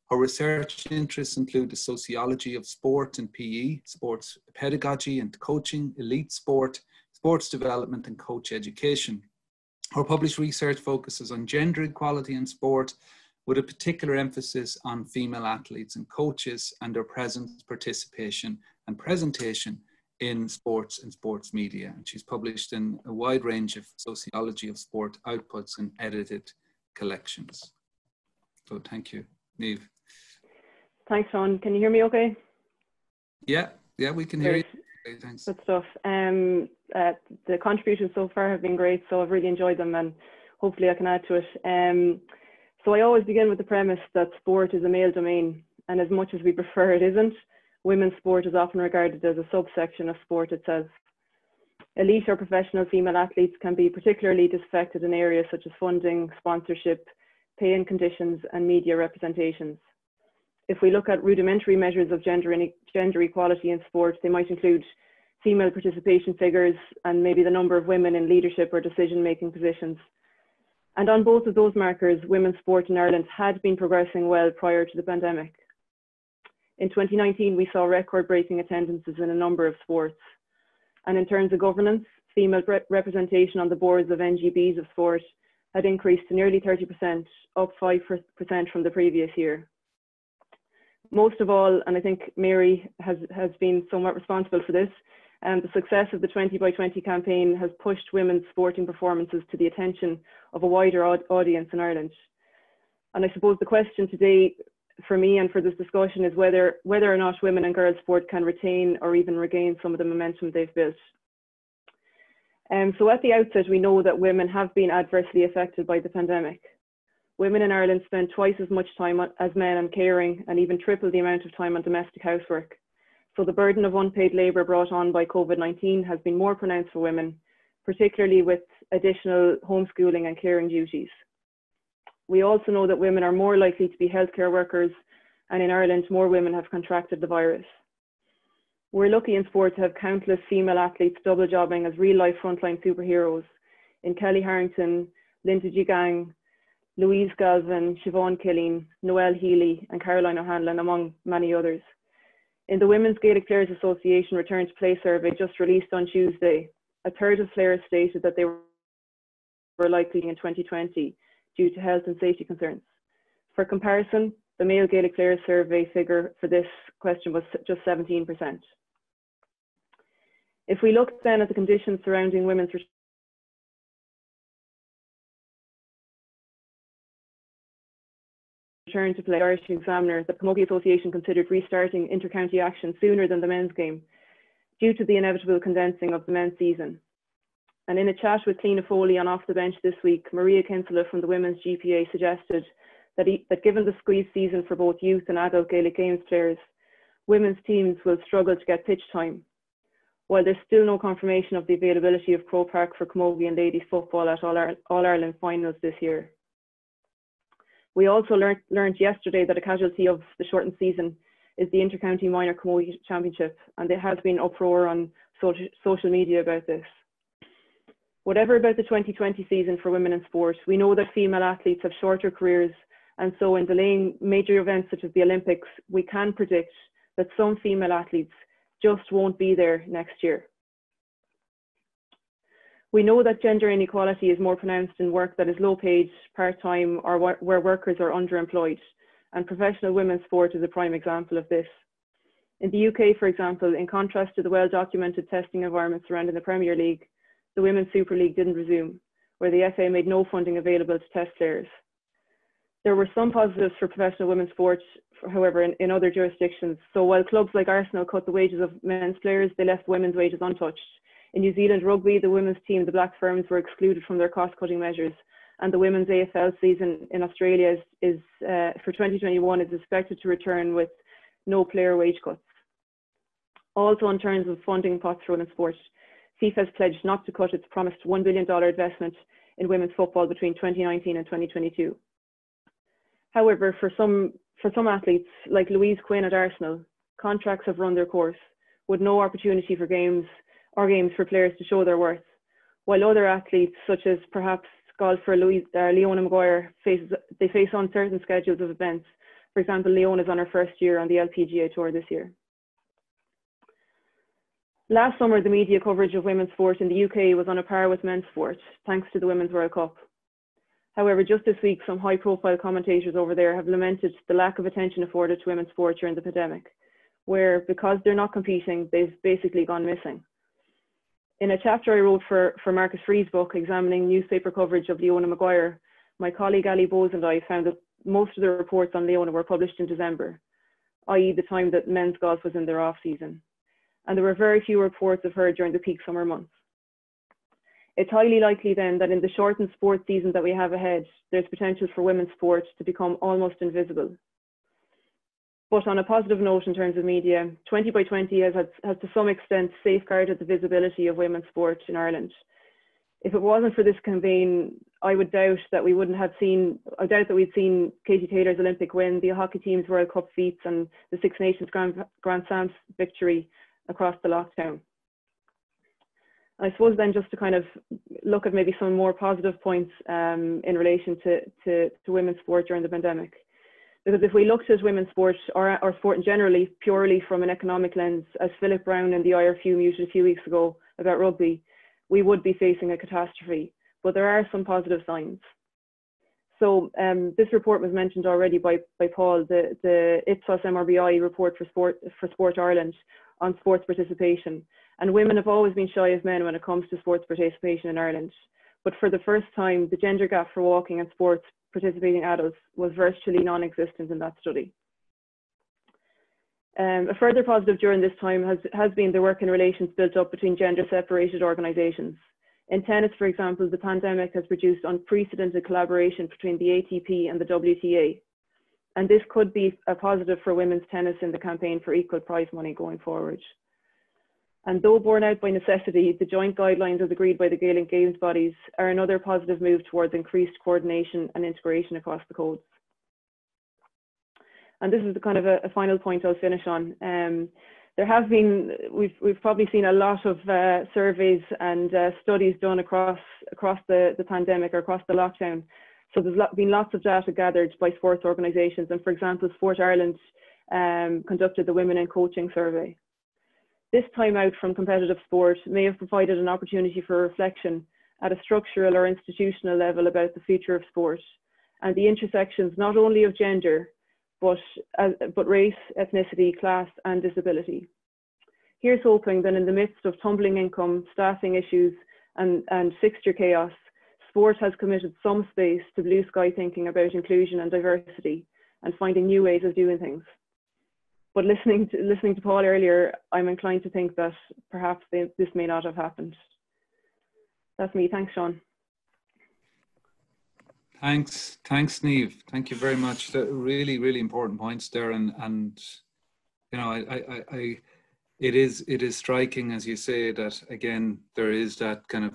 Speaker 2: Her research interests include the sociology of sport and PE, sports pedagogy and coaching, elite sport, sports development and coach education. Her published research focuses on gender equality in sport, with a particular emphasis on female athletes and coaches and their presence, participation and presentation in sports and sports media. And she's published in a wide range of sociology of sport outputs and edited collections. So thank you, Niamh.
Speaker 6: Thanks, Seán. Can you hear me okay?
Speaker 2: Yeah, we can hear you. Okay, thanks.
Speaker 6: Good stuff. The contributions so far have been great, so I've really enjoyed them, and hopefully I can add to it. So I always begin with the premise that sport is a male domain, and as much as we prefer it isn't, women's sport is often regarded as a subsection of sport itself. Elite or professional female athletes can be particularly disaffected in areas such as funding, sponsorship, pay and conditions, and media representations. If we look at rudimentary measures of gender equality in sport, they might include female participation figures and maybe the number of women in leadership or decision-making positions. And on both of those markers, women's sport in Ireland had been progressing well prior to the pandemic. In 2019, we saw record-breaking attendances in a number of sports. And in terms of governance, female representation on the boards of NGBs of sport had increased to nearly 30%, up 5% from the previous year. Most of all, and I think Mary has been somewhat responsible for this, the success of the 20 by 20 campaign has pushed women's sporting performances to the attention of a wider audience in Ireland. And I suppose the question today for me and for this discussion is whether or not women and girls sport can retain or even regain some of the momentum they've built. So at the outset, we know that women have been adversely affected by the pandemic. Women in Ireland spend twice as much time as men on caring and even triple the amount of time on domestic housework. So the burden of unpaid labour brought on by COVID-19 has been more pronounced for women, particularly with additional homeschooling and caring duties. We also know that women are more likely to be healthcare workers, and in Ireland, more women have contracted the virus. We're lucky in sport to have countless female athletes double jobbing as real-life frontline superheroes in Kelly Harrington, Linda Gigang, Louise Galvin, Siobhan Killeen, Noelle Healy and Caroline O'Hanlon, among many others. In the Women's Gaelic Players Association Return to Play survey just released on Tuesday, a third of players stated that they were likely in 2020 due to health and safety concerns. For comparison, the male Gaelic Players survey figure for this question was just 17%. If we look then at the conditions surrounding women's return to play, Irish Examiner, the Camogie Association considered restarting inter-county action sooner than the men's game. due to the inevitable condensing of the men's season. And in a chat with Cliona Foley on Off the Bench this week, Maria Kinsella from the Women's GPA suggested that given the squeezed season for both youth and adult Gaelic Games players, women's teams will struggle to get pitch time. While there's still no confirmation of the availability of Croke Park for camogie and ladies football at All-Ireland finals this year. We also learned yesterday that a casualty of the shortened season is the Intercounty Minor Camogie Championship, and there has been uproar on social media about this. Whatever about the 2020 season for women in sport, we know that female athletes have shorter careers, and so in delaying major events such as the Olympics, we can predict that some female athletes just won't be there next year. We know that gender inequality is more pronounced in work that is low paid, part-time, or where workers are underemployed, and professional women's sport is a prime example of this. In the UK, for example, in contrast to the well-documented testing environment surrounding the Premier League, the Women's Super League didn't resume, where the FA made no funding available to test players. There were some positives for professional women's sports, however, in other jurisdictions. So while clubs like Arsenal cut the wages of men's players, they left women's wages untouched. In New Zealand rugby, the women's team, the Black Ferns, were excluded from their cost-cutting measures, and the women's AFL season in Australia is for 2021 is expected to return with no player wage cuts. Also, in terms of funding pots for women's sport, FIFA has pledged not to cut its promised $1 billion investment in women's football between 2019 and 2022. However, for some athletes, like Louise Quinn at Arsenal, contracts have run their course, with no opportunity for games for players to show their worth, while other athletes, such as perhaps golfer Leona Maguire, face uncertain schedules of events. For example, Leona is on her first year on the LPGA Tour this year. Last summer, the media coverage of women's sport in the UK was on a par with men's sport, thanks to the Women's World Cup. However, just this week, some high-profile commentators over there have lamented the lack of attention afforded to women's sport during the pandemic, where, because they're not competing, they've basically gone missing. In a chapter I wrote for Marcus Free's book, examining newspaper coverage of Leona Maguire, my colleague Ali Bowes and I found that most of the reports on Leona were published in December, i.e. the time that men's golf was in their off-season. And there were very few reports of her during the peak summer months. It's highly likely then that in the shortened sports season that we have ahead, there's potential for women's sport to become almost invisible. But on a positive note in terms of media, 20 by 20 has to some extent safeguarded the visibility of women's sport in Ireland. If it wasn't for this campaign, I doubt that we'd seen Katie Taylor's Olympic win, the hockey team's World Cup feats, and the Six Nations Grand Slam victory across the lockdown. I suppose then just to kind of look at maybe some more positive points in relation to women's sport during the pandemic. Because if we looked at women's sport or sport generally purely from an economic lens, as Philip Brown and the IRF muted a few weeks ago about rugby, we would be facing a catastrophe. But there are some positive signs. So this report was mentioned already by Paul, the Ipsos MRBI report for Sport Ireland on sports participation. And women have always been shy of men when it comes to sports participation in Ireland. But for the first time, the gender gap for walking and sports participating adults was virtually non-existent in that study. A further positive during this time has been the working relations built up between gender-separated organisations. In tennis, for example, the pandemic has produced unprecedented collaboration between the ATP and the WTA. And this could be a positive for women's tennis in the campaign for equal prize money going forward. And though borne out by necessity, the joint guidelines as agreed by the Gaelic Games bodies are another positive move towards increased coordination and integration across the codes. And this is the kind of a final point I'll finish on. There have been, we've probably seen a lot of surveys and studies done across the pandemic or across the lockdown. So there's been lots of data gathered by sports organisations. And for example, Sport Ireland conducted the Women in Coaching survey. This time out from competitive sport may have provided an opportunity for reflection at a structural or institutional level about the future of sport and the intersections not only of gender, but race, ethnicity, class and disability. Here's hoping that in the midst of tumbling income, staffing issues and fixture chaos, sport has committed some space to blue sky thinking about inclusion and diversity and finding new ways of doing things. But listening to Paul earlier, I'm inclined to think that perhaps this may not have happened. That's me. Thanks, Seán.
Speaker 2: Thanks, Niamh. Thank you very much. Really, really important points there, and you know, it is striking, as you say, that again there is that kind of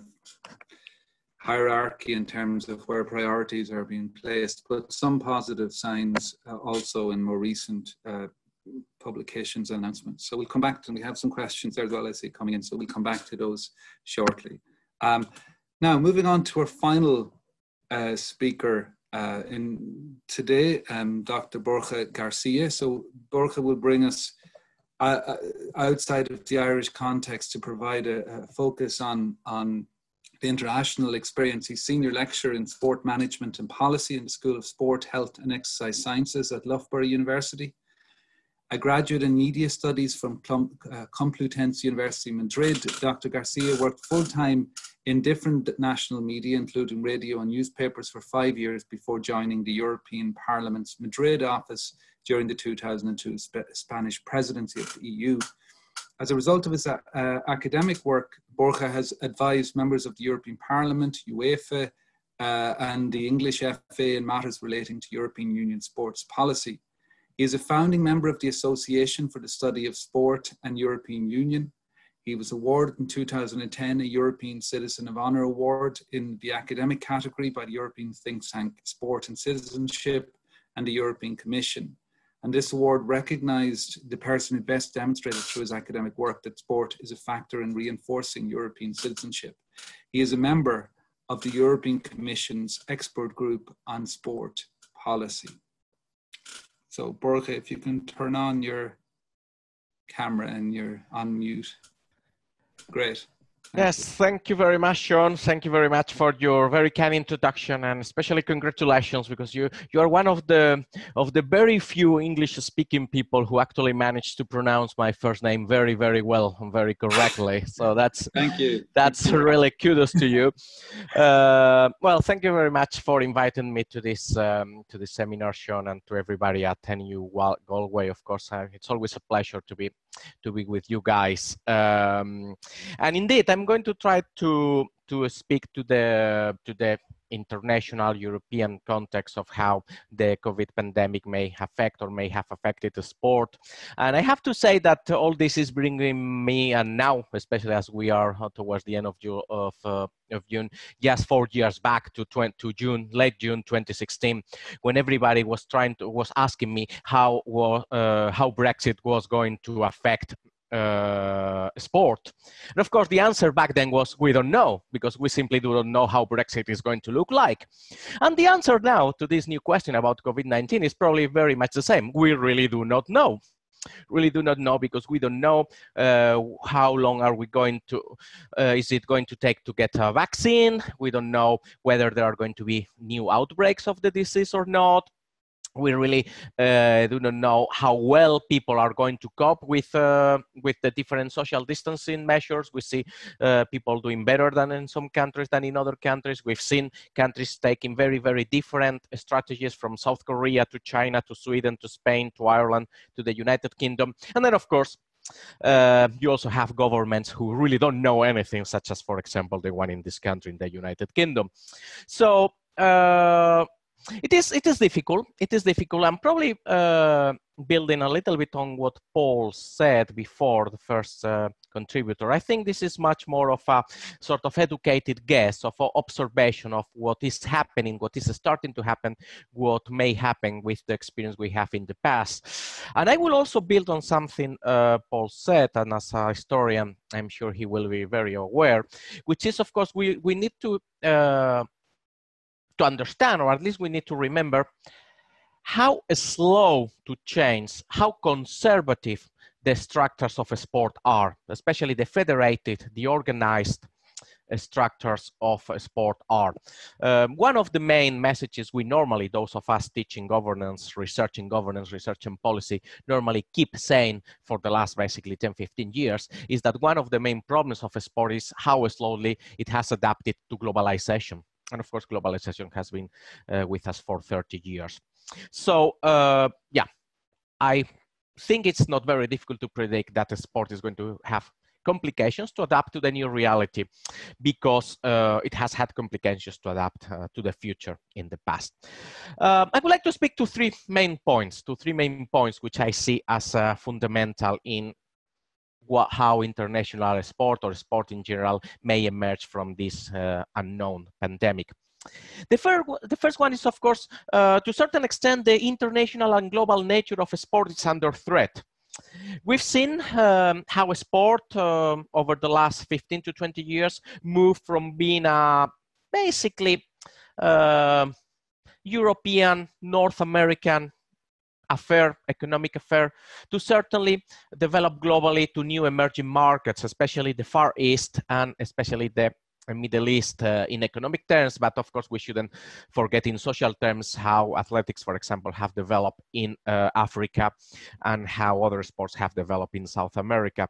Speaker 2: hierarchy in terms of where priorities are being placed, but some positive signs also in more recent publications and announcements. So we'll come back to them. We have some questions there as well, I see, coming in, so we'll come back to those shortly. Now, moving on to our final speaker in today, Dr. Borja Garcia. So Borja will bring us outside of the Irish context to provide a focus on the international experience. He's senior lecturer in sport management and policy in the School of Sport, Health and Exercise Sciences at Loughborough University. A graduate in media studies from Complutense University Madrid, Dr. Garcia worked full-time in different national media, including radio and newspapers, for 5 years before joining the European Parliament's Madrid office during the 2002 Spanish presidency of the EU. As a result of his academic work, Borja has advised members of the European Parliament, UEFA, and the English FA in matters relating to European Union sports policy. He is a founding member of the Association for the Study of Sport and European Union. He was awarded in 2010 a European Citizen of Honour Award in the academic category by the European think tank Sport and Citizenship and the European Commission. And this award recognised the person who best demonstrated through his academic work that sport is a factor in reinforcing European citizenship. He is a member of the European Commission's expert group on sport policy. So Borja, if you can turn on your camera and you're on mute. Great.
Speaker 7: Thank you very much, Seán. Thank you very much for your very kind introduction, and especially congratulations, because you are one of the very few English-speaking people who actually managed to pronounce my first name very, very well and very correctly. So that's
Speaker 2: thank you.
Speaker 7: That's really kudos to you. Well, thank you very much for inviting me to this seminar, Seán, and to everybody at NU Galway. Of course, it's always a pleasure to be with you guys. And indeed, I'm going to try to speak to the international European context of how the COVID pandemic may affect or may have affected the sport. And I have to say that all this is bringing me, and now, especially as we are towards the end of June, just 4 years back to late June 2016, when everybody was asking me how Brexit was going to affect sport. And of course, the answer back then was, we don't know, because we simply do not know how Brexit is going to look like. And the answer now to this new question about COVID-19 is probably very much the same. We really do not know. Really do not know, because we don't know how long are we going to, is it going to take to get a vaccine? We don't know whether there are going to be new outbreaks of the disease or not. We really do not know how well people are going to cope with the different social distancing measures. We see people doing better than in some countries than in other countries. We've seen countries taking very, very different strategies, from South Korea to China to Sweden to Spain to Ireland to the United Kingdom. And then, of course, you also have governments who really don't know anything, such as, for example, the one in this country, in the United Kingdom. So it is difficult. It is difficult. I'm probably building a little bit on what Paul said before, the first contributor. I think this is much more of a sort of educated guess, of an observation of what is happening, what is starting to happen, what may happen with the experience we have in the past. And I will also build on something Paul said, and as a historian, I'm sure he will be very aware, which is, of course, we need to understand, or at least we need to remember, how slow to change, how conservative the structures of a sport are, especially the federated, the organized structures of a sport are. One of the main messages we normally, those of us teaching governance, researching policy, normally keep saying for the last basically 10-15 years, is that one of the main problems of a sport is how slowly it has adapted to globalization. And of course, globalization has been with us for 30 years. So yeah, I think it's not very difficult to predict that the sport is going to have complications to adapt to the new reality, because it has had complications to adapt to the future in the past. I would like to speak to three main points, which I see as fundamental in how international sport or sport in general may emerge from this unknown pandemic. The first one is, of course, to a certain extent, the international and global nature of sport is under threat. We've seen how a sport over the last 15 to 20 years moved from being a basically European, North American affair, economic affair, to certainly develop globally to new emerging markets, especially the Far East and especially the Middle East in economic terms, but of course we shouldn't forget in social terms how athletics, for example, have developed in Africa and how other sports have developed in South America.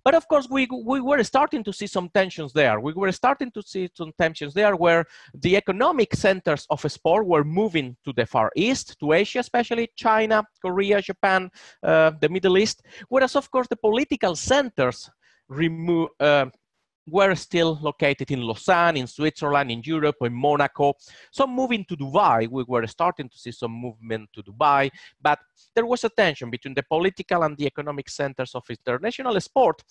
Speaker 7: But of course we were starting to see some tensions there. We were starting to see some tensions there where the economic centers of a sport were moving to the Far East, to Asia, especially China, Korea, Japan, the Middle East, whereas of course the political centers were still located in Lausanne, in Switzerland, in Europe, in Monaco. Some moving to Dubai. We were starting to see some movement to Dubai, but there was a tension between the political and the economic centers of international sport.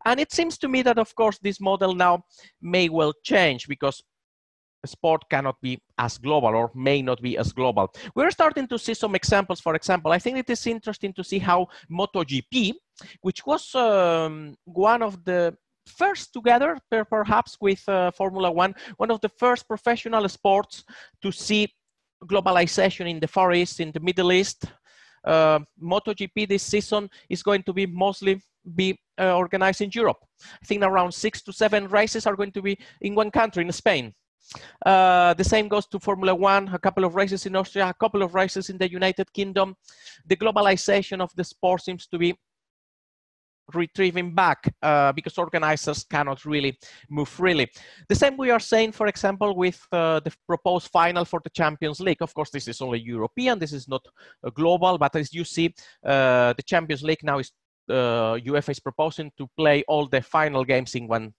Speaker 7: And it seems to me that, of course, this model now may well change because sport cannot be as global or may not be as global. We're starting to see some examples. For example, I think it is interesting to see how MotoGP, which was one of the first together, perhaps with Formula One, one of the first professional sports to see globalization in the Far East, in the Middle East. MotoGP this season is going to be mostly organized in Europe. I think around 6 to 7 races are going to be in one country, in Spain. The same goes to Formula One, a couple of races in Austria, a couple of races in the United Kingdom. The globalization of the sport seems to be retrieving back because organizers cannot really move freely. The same we are saying, for example, with the proposed final for the Champions League. Of course, this is only European, this is not global, but as you see, the Champions League now is UEFA is proposing to play all the final games in one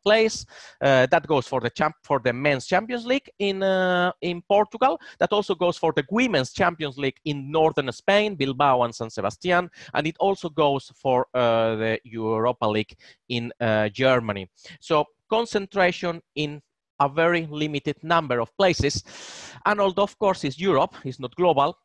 Speaker 7: place. That goes for the men's Champions League in Portugal. That also goes for the women's Champions League in northern Spain, Bilbao and San Sebastian, and it also goes for the Europa League in Germany. So concentration in a very limited number of places, and although of course it's Europe, it's not global.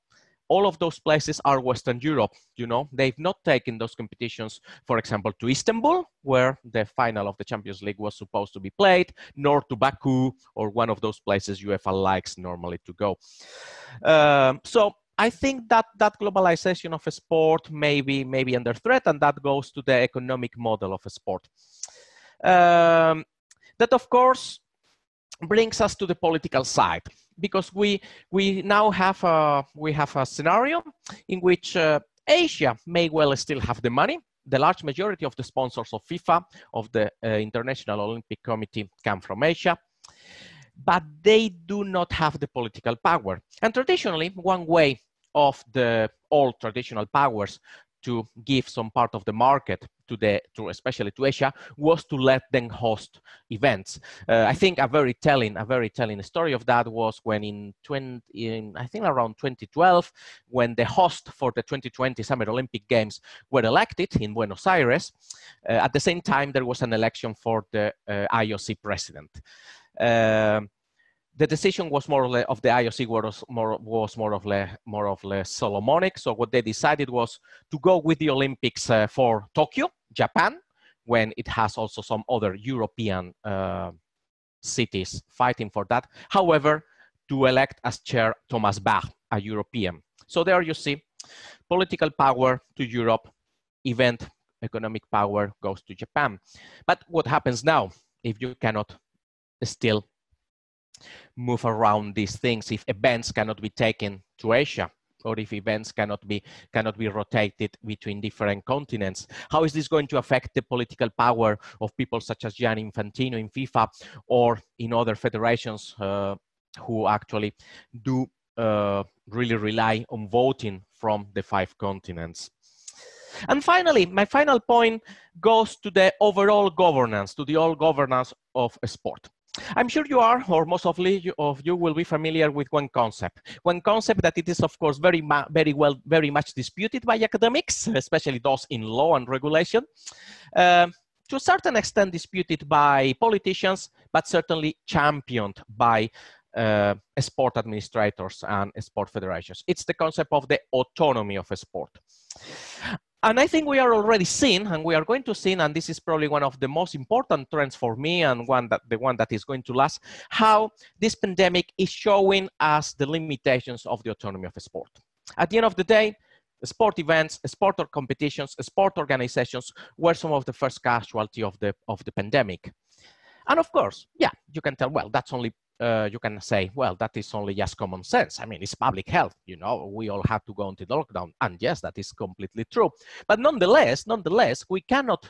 Speaker 7: All of those places are Western Europe, you know. They've not taken those competitions, for example, to Istanbul, where the final of the Champions League was supposed to be played, nor to Baku, or one of those places UEFA likes normally to go. So I think that globalization of a sport may be under threat, and that goes to the economic model of a sport. That, of course, brings us to the political side, because we now have a scenario in which Asia may well still have the money. The large majority of the sponsors of FIFA, of the International Olympic Committee, come from Asia, but they do not have the political power. And traditionally, one way of the old traditional powers to give some part of the market to especially to Asia was to let them host events. I think a very telling story of that was when in I think around 2012, when the host for the 2020 Summer Olympic Games were elected in Buenos Aires. At the same time, there was an election for the IOC president. The decision was more or less of the IOC was more or less Solomonic. So what they decided was to go with the Olympics for Tokyo, Japan, when it has also some other European cities fighting for that. However, to elect as chair Thomas Bach, a European. So there you see, political power to Europe, event economic power goes to Japan. But what happens now if you cannot still move around these things, if events cannot be taken to Asia, or if events cannot be rotated between different continents? How is this going to affect the political power of people such as Gianni Infantino in FIFA or in other federations who actually do really rely on voting from the 5 continents? And finally, my final point goes to the overall governance, to the all governance of sport. I'm sure you are, or most of you will be familiar with one concept that it is, of course, very much disputed by academics, especially those in law and regulation. To a certain extent disputed by politicians, but certainly championed by sport administrators and sport federations. It's the concept of the autonomy of a sport. And I think we are already seeing, and we are going to see, and this is probably one of the most important trends for me, and the one that is going to last, how this pandemic is showing us the limitations of the autonomy of a sport. At the end of the day, sport events, sport competitions, sport organizations were some of the first casualty of the pandemic. And of course, yeah, you can tell, well, that's only, you can say, well, that is only just common sense. I mean, it's public health, you know, we all have to go into the lockdown. And yes, that is completely true. But nonetheless, we cannot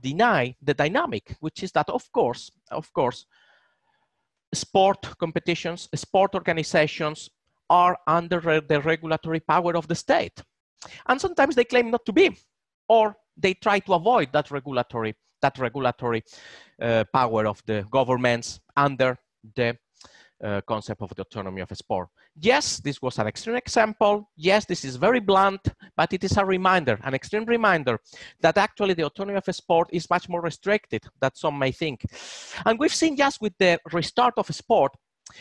Speaker 7: deny the dynamic, which is that, of course, sport competitions, sport organizations are under the regulatory power of the state. And sometimes they claim not to be, or they try to avoid that regulatory power of the governments under the concept of the autonomy of a sport. Yes, this was an extreme example. Yes, this is very blunt, but it is a reminder, an extreme reminder, that actually the autonomy of a sport is much more restricted than some may think. And we've seen just with the restart of a sport,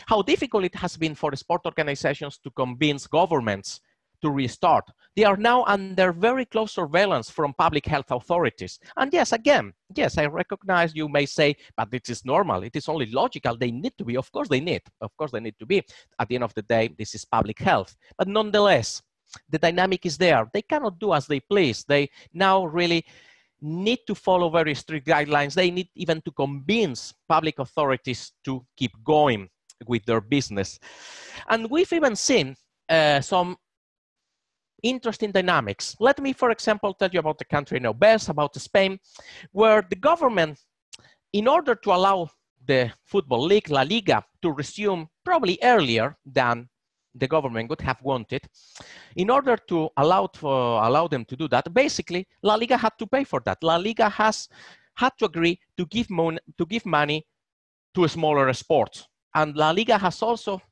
Speaker 7: how difficult it has been for sport organizations to convince governments to restart. They are now under very close surveillance from public health authorities. And yes, again, yes, I recognize you may say, but it is normal, it is only logical, they need to be. Of course they need to be. At the end of the day, this is public health. But nonetheless, the dynamic is there. They cannot do as they please. They now really need to follow very strict guidelines. They need even to convince public authorities to keep going with their business. And we've even seen some interesting dynamics. Let me, for example, tell you about the country I know best, about Spain, where the government, in order to allow the football league, La Liga, to resume probably earlier than the government would have wanted, in order to allow them to do that, basically, La Liga had to pay for that. La Liga has had to agree to give money to smaller sports. And La Liga has also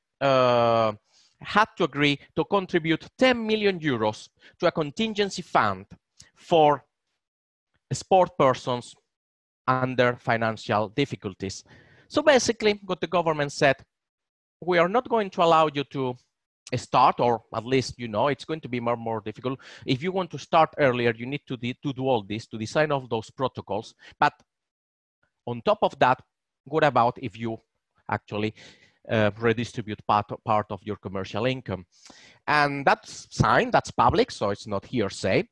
Speaker 7: had to agree to contribute 10 million euros to a contingency fund for sport persons under financial difficulties. So basically, what the government said, we are not going to allow you to start, or at least, you know, it's going to be more difficult. If you want to start earlier, you need to do all this, to design all those protocols. But on top of that, what about if you actually redistribute part of your commercial income? And that's signed, that's public, so it's not hearsay.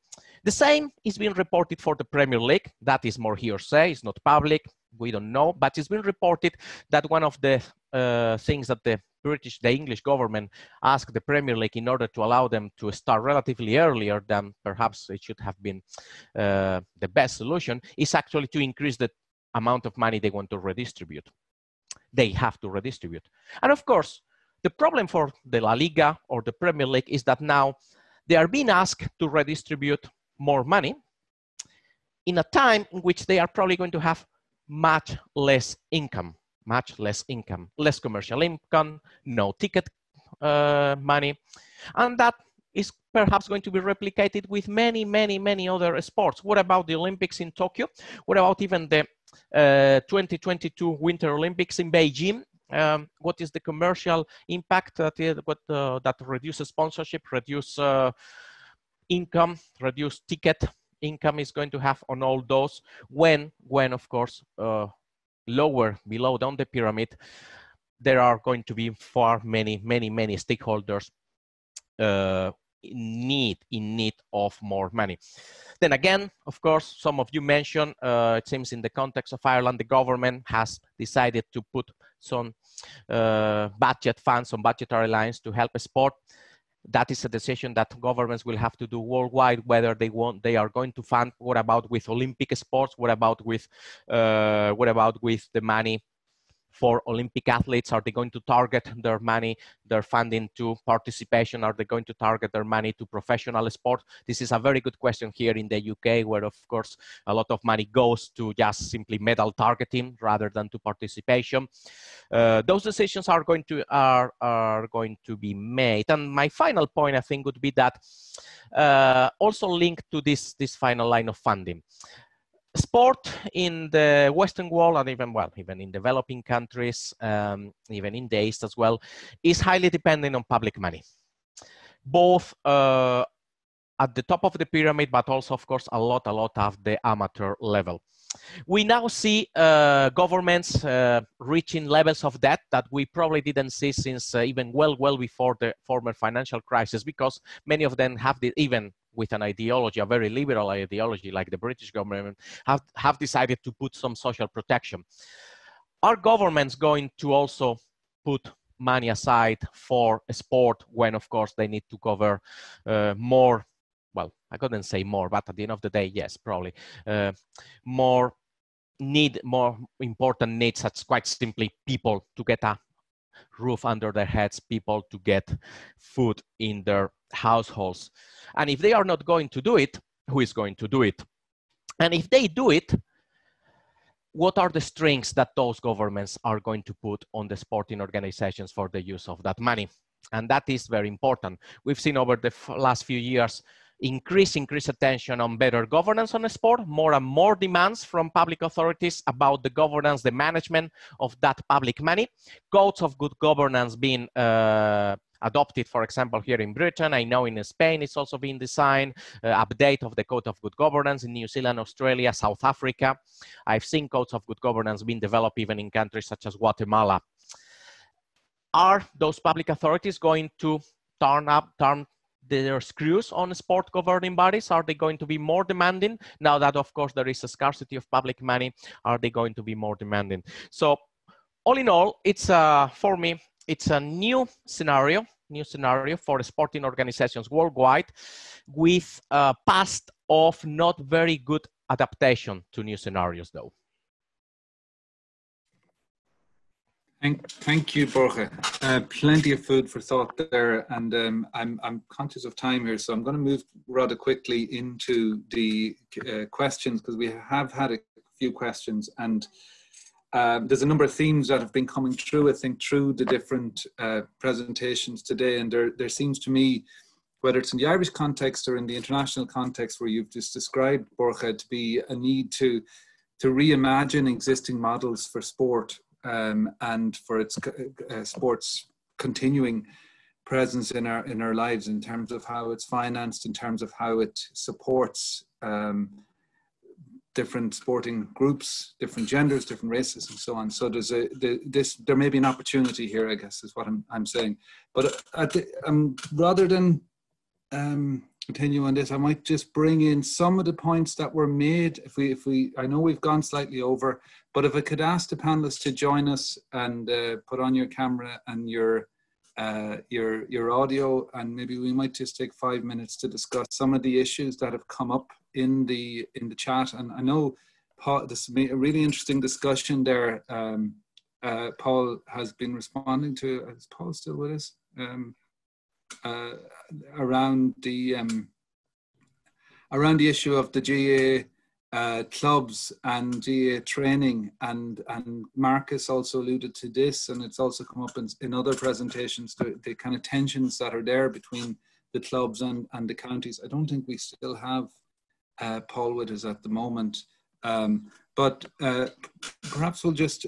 Speaker 7: The same is being reported for the Premier League. That is more hearsay, it's not public, we don't know, but it's been reported that one of the things that the English government asked the Premier League in order to allow them to start relatively earlier than perhaps it should have been the best solution, is actually to increase the amount of money they want to redistribute. They have to redistribute. And of course, the problem for the La Liga or the Premier League is that now they are being asked to redistribute more money in a time in which they are probably going to have much less income, less commercial income, no ticket money. And that is perhaps going to be replicated with many other sports. What about the Olympics in Tokyo? What about even the 2022 Winter Olympics in Beijing? What is the commercial impact that reduces sponsorship, reduce income, reduce ticket income is going to have on all those when of course, below down the pyramid, there are going to be far many stakeholders in need of more money. Then again, of course, some of you mentioned, it seems in the context of Ireland, the government has decided to put some budget funds, some budgetary lines to help sport. That is a decision that governments will have to do worldwide, whether they are going to fund. What about with Olympic sports? What about with the money for Olympic athletes? Are they going to target their money, their funding to participation? Are they going to target their money to professional sport? This is a very good question here in the UK, where of course a lot of money goes to just simply medal targeting rather than to participation. Those decisions are going to be made. And my final point, I think, would be that also linked to this final line of funding. Sport in the Western world, and even in developing countries, even in the East as well, is highly dependent on public money, both at the top of the pyramid, but also, of course, a lot of the amateur level. We now see governments reaching levels of debt that we probably didn't see since even well before the former financial crisis, because many of them have even with an ideology, a very liberal ideology like the British government, have decided to put some social protection. Are governments going to also put money aside for sport when, of course, they need to cover more? Well, I couldn't say more, but at the end of the day, yes, probably more important needs, such quite simply people to get a roof under their heads, people to get food in their households. And if they are not going to do it, who is going to do it? And if they do it, what are the strings that those governments are going to put on the sporting organizations for the use of that money? And that is very important. We've seen over the last few years increased attention on better governance on the sport, more and more demands from public authorities about the governance, the management of that public money. Codes of good governance being adopted, for example, here in Britain. I know in Spain it's also being designed, update of the Code of Good Governance in New Zealand, Australia, South Africa. I've seen codes of good governance being developed even in countries such as Guatemala. Are those public authorities going to turn their screws on sport governing bodies? Are they going to be more demanding? Now that, of course, there is a scarcity of public money, are they going to be more demanding? So all in all, it's for me, it's a new scenario for sporting organizations worldwide, with a past of not very good adaptation to new scenarios, though.
Speaker 2: Thank you, Borja. Plenty of food for thought there, and I'm conscious of time here, so I'm going to move rather quickly into the questions, because we have had a few questions, and there's a number of themes that have been coming through, I think, through the different presentations today, and there seems to me, whether it's in the Irish context or in the international context where you've just described, Borja, to be a need to reimagine existing models for sport, and for its sports continuing presence in our lives, in terms of how it's financed, in terms of how it supports different sporting groups, different genders, different races, and so on. So there may be an opportunity here, I guess, is what I'm saying. But rather than continue on this, I might just bring in some of the points that were made. I know we've gone slightly over, but if I could ask the panelists to join us and put on your camera and your audio, and maybe we might just take 5 minutes to discuss some of the issues that have come up in the chat. And I know Paul, this is a really interesting discussion there. Paul has been responding to. Is Paul still with us? Around the issue of the GA clubs and GA training, and Marcus also alluded to this, and it's also come up in other presentations, the kind of tensions that are there between the clubs and the counties. I don't think we still have Paul with us at the moment, but perhaps we'll just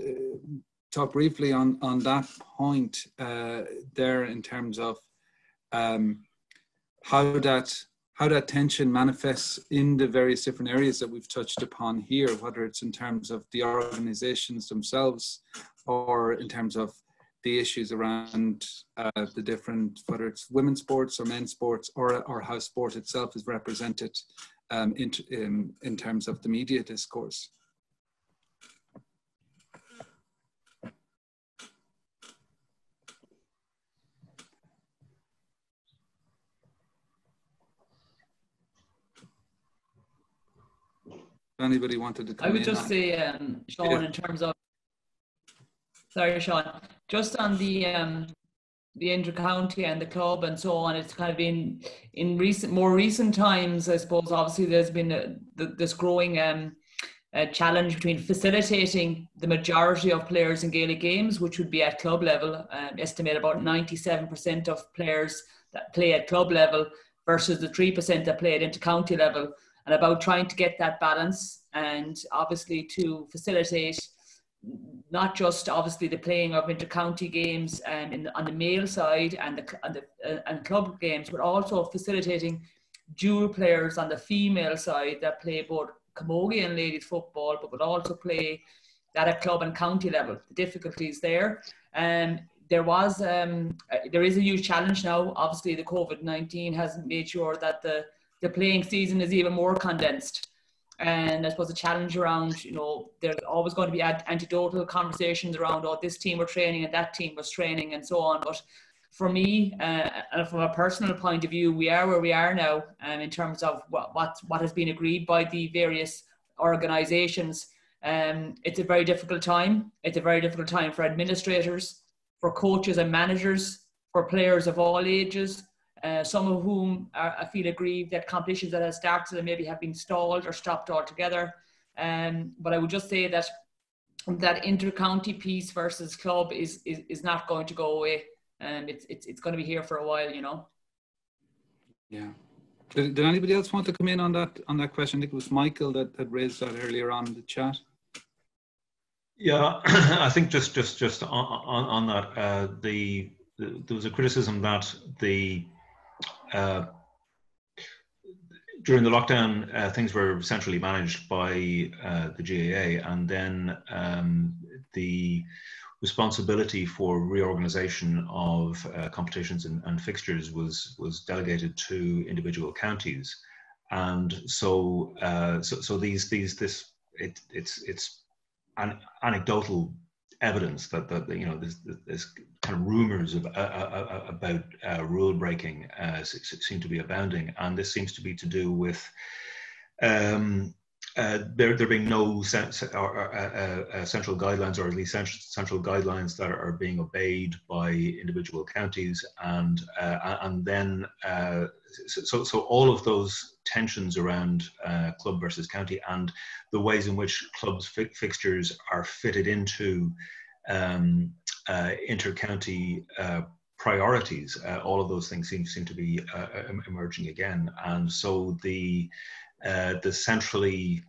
Speaker 2: talk briefly on that point there, in terms of how that tension manifests in the various different areas that we've touched upon here, whether it's in terms of the organizations themselves, or in terms of the issues around the different, whether it's women's sports or men's sports, or how sport itself is represented in terms of the media discourse. Anybody wanted to come in?
Speaker 4: I would just say, Seán, in terms of Sorry, Sean. Just on the inter-county and the club and so on, it's kind of been in more recent times, I suppose. Obviously, there's been this growing challenge between facilitating the majority of players in Gaelic games, which would be at club level. Estimate about 97% of players that play at club level versus the 3% that play at inter-county level, and about trying to get that balance, and obviously to facilitate not just obviously the playing of inter-county games on the male side and club games, but also facilitating dual players on the female side that play both camogie and ladies football, but would also play that at club and county level. The difficulties there. There is a huge challenge now. Obviously, the COVID-19 has made sure that the playing season is even more condensed. And I suppose the challenge around, there's always going to be anecdotal conversations around, this team were training and that team was training and so on. But for me, and from a personal point of view, we are where we are now in terms of what has been agreed by the various organisations. It's a very difficult time. It's a very difficult time for administrators, for coaches and managers, for players of all ages. Some of whom I feel aggrieved that competitions that have started and maybe have been stalled or stopped altogether. But I would just say that inter-county piece versus club is not going to go away. It's going to be here for a while,
Speaker 2: Yeah. Did anybody else want to come in on that question? I think it was Michael that had raised that earlier on in the chat.
Speaker 5: Yeah, I think just on that, there was a criticism that during the lockdown, things were centrally managed by the GAA, and then the responsibility for reorganisation of competitions and fixtures was delegated to individual counties, and so it's an anecdotal evidence that there's kind of rumours about rule breaking seem to be abounding, and this seems to be to do with there being no central guidelines, or at least central guidelines that are being obeyed by individual counties, and then so all of those tensions around club versus county and the ways in which clubs fixtures are fitted into inter-county priorities, all of those things seem to be emerging again, and so the central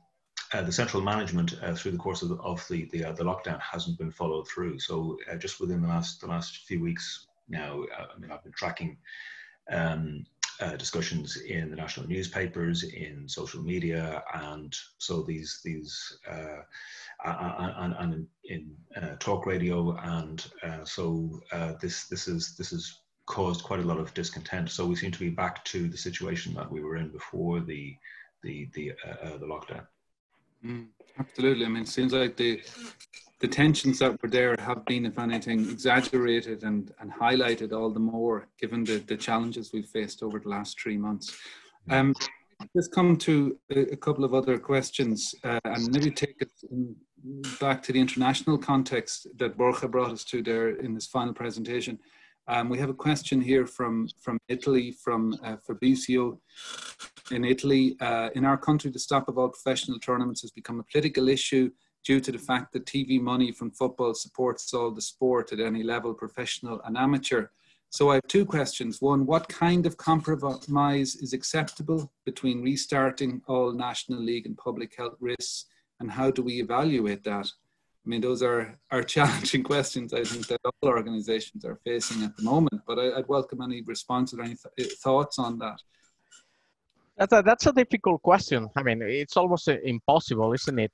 Speaker 5: management through the course of the lockdown hasn't been followed through. So just within the last few weeks now, I've been tracking discussions in the national newspapers, in social media, and so these and in talk radio, and so this has caused quite a lot of discontent. So we seem to be back to the situation that we were in before the lockdown.
Speaker 2: Absolutely. I mean, it seems like the tensions that were there have been, if anything, exaggerated and highlighted all the more, given the challenges we've faced over the last 3 months. Let's come to a couple of other questions and maybe take it back to the international context that Borja brought us to there in this final presentation. We have a question here from Italy, from Fabrizio. In Italy, in our country, the stop of all professional tournaments has become a political issue due to the fact that TV money from football supports all the sport at any level, professional and amateur. So I have two questions. One, what kind of compromise is acceptable between restarting all National League and public health risks, and how do we evaluate that? I mean, those are challenging questions, I think, that all organisations are facing at the moment, but I'd welcome any response or any thoughts on that.
Speaker 7: That's a difficult question. I mean, it's almost impossible, isn't it?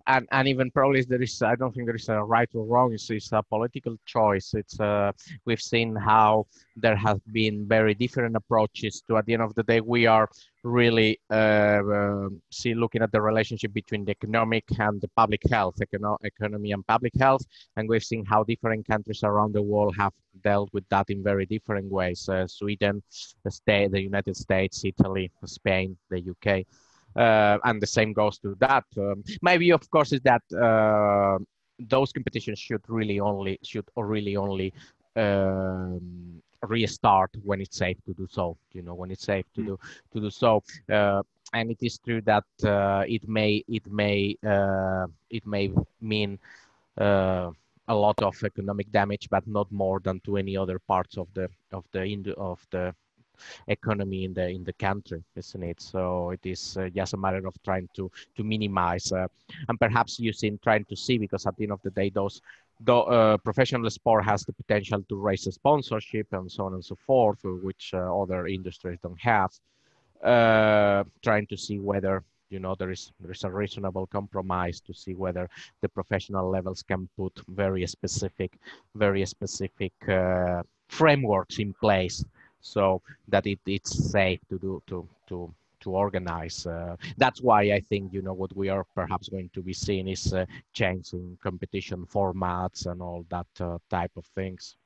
Speaker 7: And even probably I don't think there is a right or wrong. It's a political choice. We've seen how there have been very different approaches to, at the end of the day, we are really looking at the relationship between the economic and the public health, economy and public health. And we've seen how different countries around the world have dealt with that in very different ways. Sweden, the United States, Italy, Spain, the UK. And the same goes to that. Maybe, of course, is that those competitions should really only restart when it's safe to do so. When it's safe to do so. And it is true that it may mean a lot of economic damage, but not more than to any other parts of the economy in the country, isn't it? So it is just a matter of trying to minimize and perhaps trying to see, because at the end of the day, professional sport has the potential to raise a sponsorship and so on and so forth, which other industries don't have. Trying to see whether there is a reasonable compromise to see whether the professional levels can put very specific frameworks in place, so that it's safe to organize. That's why I think what we are perhaps going to be seeing is changing competition formats and all that type of things.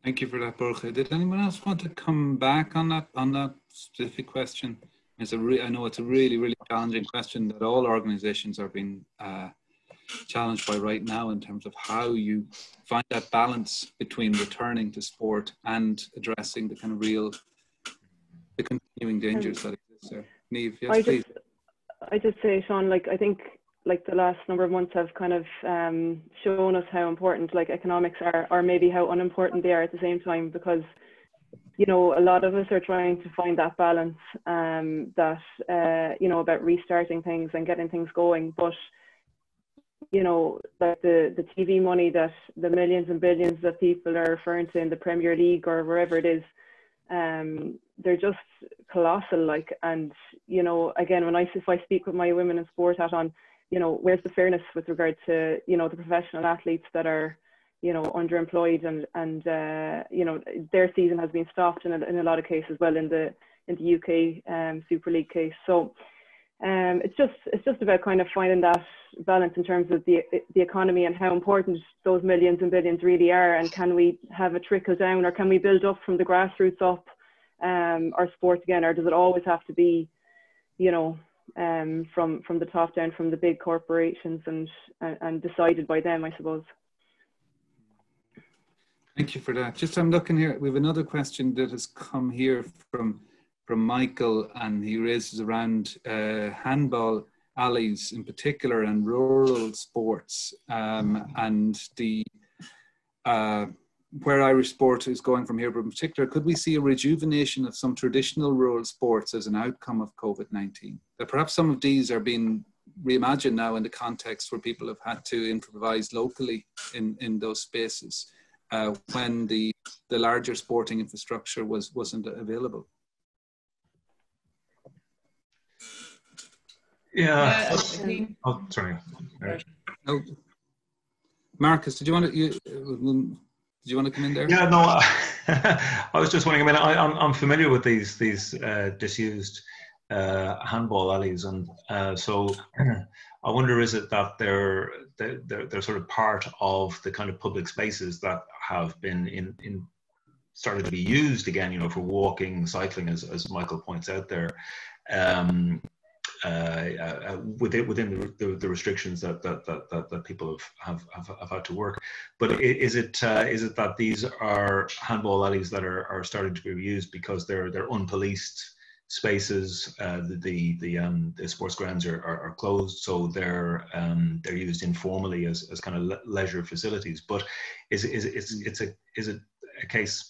Speaker 2: Thank you for that, Borja. Did anyone else want to come back on that specific question? I know it's a really, really challenging question that all organizations are being challenged by right now, in terms of how you find that balance between returning to sport and addressing the kind of the continuing dangers that exist there. Niamh, yes, please.
Speaker 6: I just say, Seán, I think the last number of months have kind of shown us how important economics are, or maybe how unimportant they are at the same time, because a lot of us are trying to find that balance about restarting things and getting things going. But the TV money, that the millions and billions that people are referring to in the Premier League or wherever it is, they're just colossal. And again, if I speak with my women in sport hat on, where's the fairness with regard to the professional athletes that are underemployed, and their season has been stopped in a lot of cases, well, in the UK Super League case. So it's just about kind of finding that balance in terms of the economy and how important those millions and billions really are, and can we have a trickle down, or can we build up from the grassroots up our sport again, or does it always have to be from the top down, from the big corporations, and decided by them, I suppose.
Speaker 2: Thank you for that. Just I'm looking here, we have another question that has come here from Michael, and he raises around handball alleys in particular and rural sports, and the where Irish sport is going from here, but in particular, could we see a rejuvenation of some traditional rural sports as an outcome of COVID-19? That perhaps some of these are being reimagined now in the context where people have had to improvise locally in those spaces, when the larger sporting infrastructure wasn't available.
Speaker 5: Yeah. Oh, sorry.
Speaker 2: No. Marcus, did you want to come in there?
Speaker 5: Yeah, no. I was just wondering. I mean, I'm familiar with these disused handball alleys, and so I wonder, is it that they're sort of part of the kind of public spaces that have been started to be used again, for walking, cycling, as Michael points out there, within the restrictions that people have had to work. But is it that these are handball alleys that are starting to be used because they're unpoliced spaces? The sports grounds are closed, so they're used informally as kind of leisure facilities. But is it a case,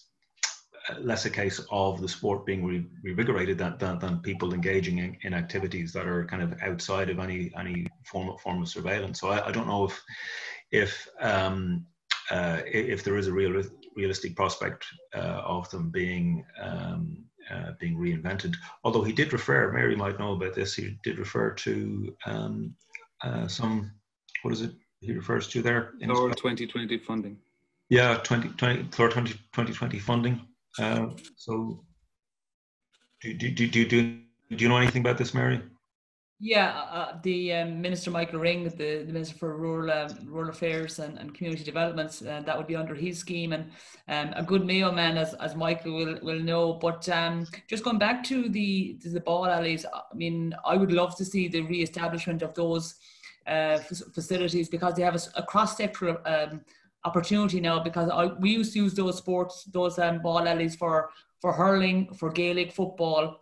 Speaker 5: less a case of the sport being reinvigorated than people engaging in activities that are kind of outside of any form of surveillance? So I don't know if there is a realistic prospect of them being reinvented. Although he did refer, Mary might know about this, he did refer to some, what is it he refers to there?
Speaker 2: Or 2020 funding.
Speaker 5: Yeah, 2020 funding. So do you know anything about this, Mary?
Speaker 4: Yeah, the Minister Michael Ring, the Minister for Rural Affairs and Community Developments, that would be under his scheme, and a good Mayo man, as Michael will know. But just going back to the ball alleys, I mean, I would love to see the re-establishment of those facilities, because they have a cross-sector opportunity now, because we used to use those ball alleys for hurling, for Gaelic football,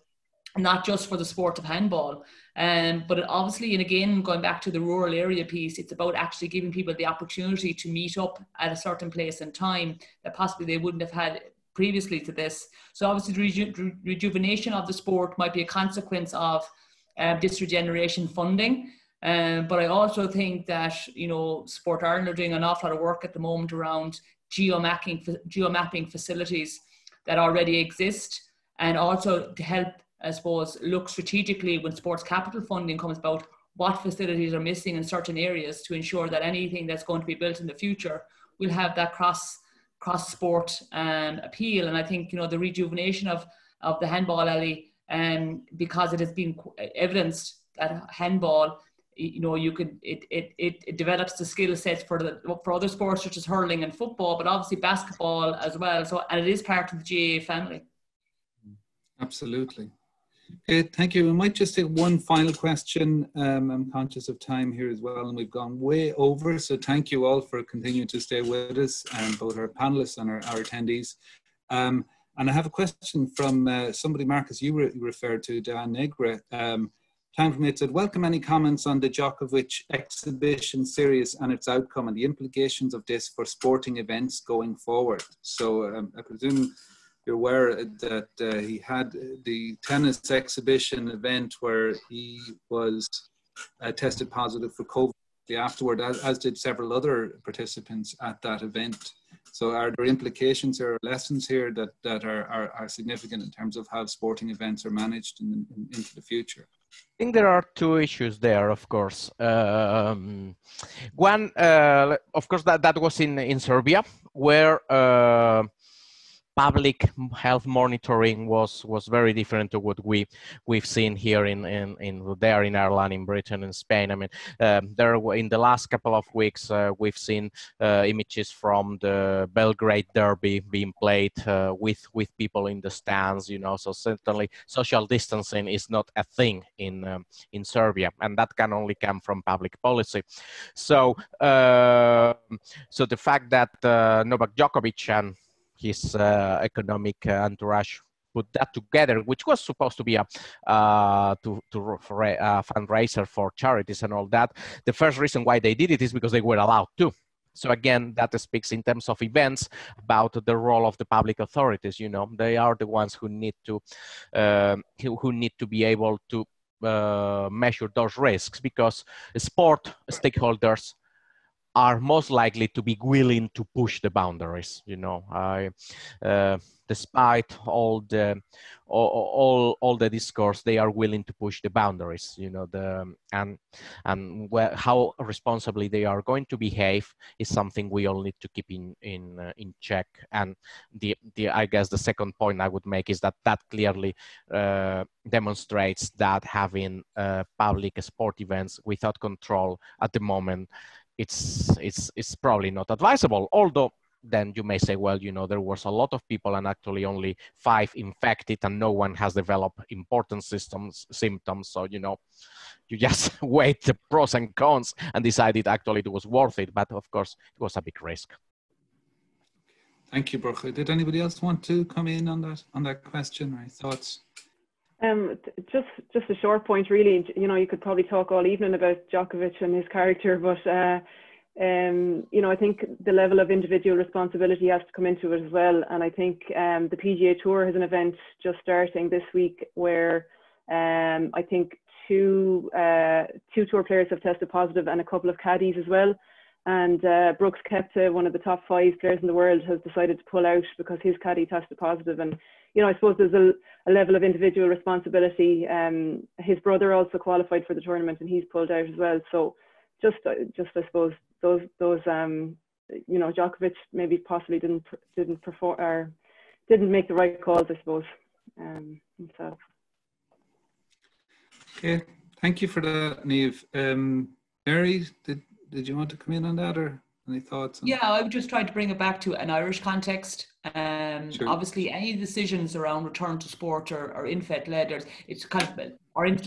Speaker 4: not just for the sport of handball. But obviously, and again, going back to the rural area piece, it's about actually giving people the opportunity to meet up at a certain place and time that possibly they wouldn't have had previously to this. So obviously the rejuvenation of the sport might be a consequence of this regeneration funding. But I also think that, Sport Ireland are doing an awful lot of work at the moment around geomapping facilities that already exist, and also to help, I suppose, look strategically when sports capital funding comes about, what facilities are missing in certain areas to ensure that anything that's going to be built in the future will have that cross-sport appeal. And I think, the rejuvenation of the handball alley, because it has been evidenced that handball, it develops the skill sets for other sports such as hurling and football, but obviously basketball as well. So, and it is part of the GAA family.
Speaker 2: Absolutely. Okay, thank you. We might just take one final question. I'm conscious of time here as well, and we've gone way over. So thank you all for continuing to stay with us, both our panelists and our attendees. And I have a question from somebody, Marcus, you referred to, Dan Negre. Time for me, it said, welcome any comments on the Djokovic exhibition series and its outcome and the implications of this for sporting events going forward. So I presume you're aware that he had the tennis exhibition event where he was tested positive for COVID afterward, as did several other participants at that event. So are there implications or lessons here that are significant in terms of how sporting events are managed into the future?
Speaker 7: I think there are two issues there, of course. One, of course, that was in Serbia, where public health monitoring was very different to what we've seen here in Ireland, in Britain, and Spain. I mean, there in the last couple of weeks we've seen images from the Belgrade Derby being played with people in the stands. So certainly social distancing is not a thing in Serbia, and that can only come from public policy. So so the fact that Novak Djokovic and his economic entourage put that together, which was supposed to be a fundraiser for charities and all that. The first reason why they did it is because they were allowed to. So again, that speaks in terms of events about the role of the public authorities. They are the ones who need to be able to measure those risks, because sport stakeholders are most likely to be willing to push the boundaries. Despite all the discourse, they are willing to push the boundaries. How responsibly they are going to behave is something we all need to keep in check. And I guess the second point I would make is that clearly demonstrates that having public sport events without control at the moment, it's probably not advisable. Although then you may say, well, there was a lot of people and actually only 5 infected and no one has developed important symptoms. So, you just weigh the pros and cons and decided actually it was worth it. But of course, it was a big risk.
Speaker 2: Thank you, Borja. Did anybody else want to come in on that question or thoughts?
Speaker 6: Just a short point, really. You could probably talk all evening about Djokovic and his character, but I think the level of individual responsibility has to come into it as well. And I think the PGA Tour has an event just starting this week where I think two tour players have tested positive and a couple of caddies as well. And Brooks Koepka, one of the top 5 players in the world, has decided to pull out because his caddy tested positive. And I suppose there's a level of individual responsibility. His brother also qualified for the tournament and he's pulled out as well. So just I suppose those Djokovic maybe possibly didn't perform or didn't make the right calls, I suppose, himself.
Speaker 2: Okay, thank you for that, Niamh. Carey, did you want to come in on that, or any thoughts?
Speaker 4: Yeah, I would just try to bring it back to an Irish context.
Speaker 2: Sure.
Speaker 4: Obviously, any decisions around return to sport or infect led, it's kind of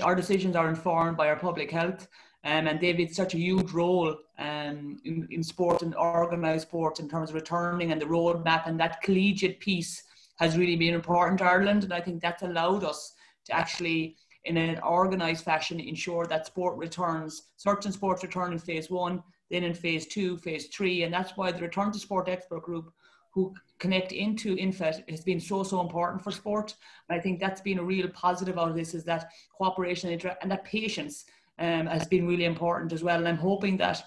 Speaker 4: our decisions are informed by our public health. and they've had such a huge role in sport and organised sport in terms of returning, and the roadmap and that collegiate piece has really been important to Ireland. And I think that's allowed us to actually, in an organised fashion, ensure that sport returns, certain sports return in phase 1, then in phase 2, phase 3. And that's why the Return to Sport expert group, who connect into INFET, has been so important for sport. And I think that's been a real positive out of this, is that cooperation and that patience has been really important as well. And I'm hoping that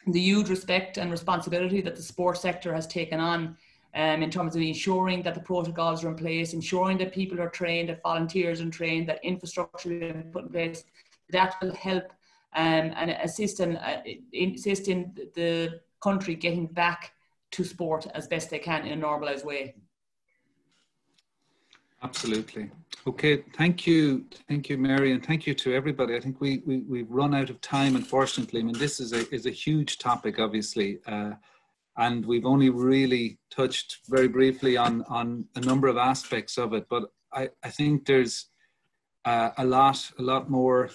Speaker 4: the huge respect and responsibility that the sports sector has taken on in terms of ensuring that the protocols are in place, ensuring that people are trained, that volunteers are trained, that infrastructure is put in place, that will help and assist in the country getting back to sport as best they can in a normalised way.
Speaker 2: Absolutely. Okay, thank you, Mary, and thank you to everybody. I think we've run out of time, unfortunately. I mean, this is a huge topic, obviously, and we've only really touched very briefly on a number of aspects of it. But I think there's a lot more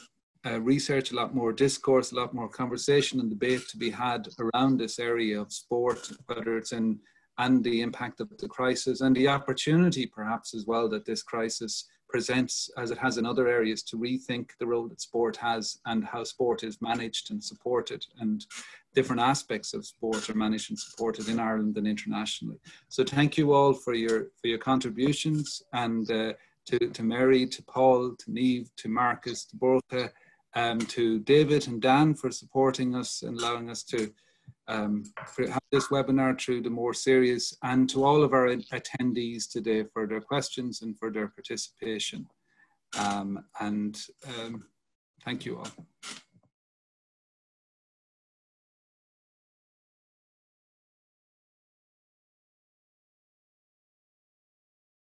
Speaker 2: research, a lot more discourse, a lot more conversation and debate to be had around this area of sport, whether it's in and the impact of the crisis and the opportunity perhaps as well that this crisis presents, as it has in other areas, to rethink the role that sport has and how sport is managed and supported, and different aspects of sport are managed and supported in Ireland and internationally. So thank you all for your contributions, and to Mary, to Paul, to Niamh, to Marcus, to Borja, to David and Dan for supporting us and allowing us to have this webinar through the more serious, and to all of our attendees today for their questions and for their participation. Thank you all.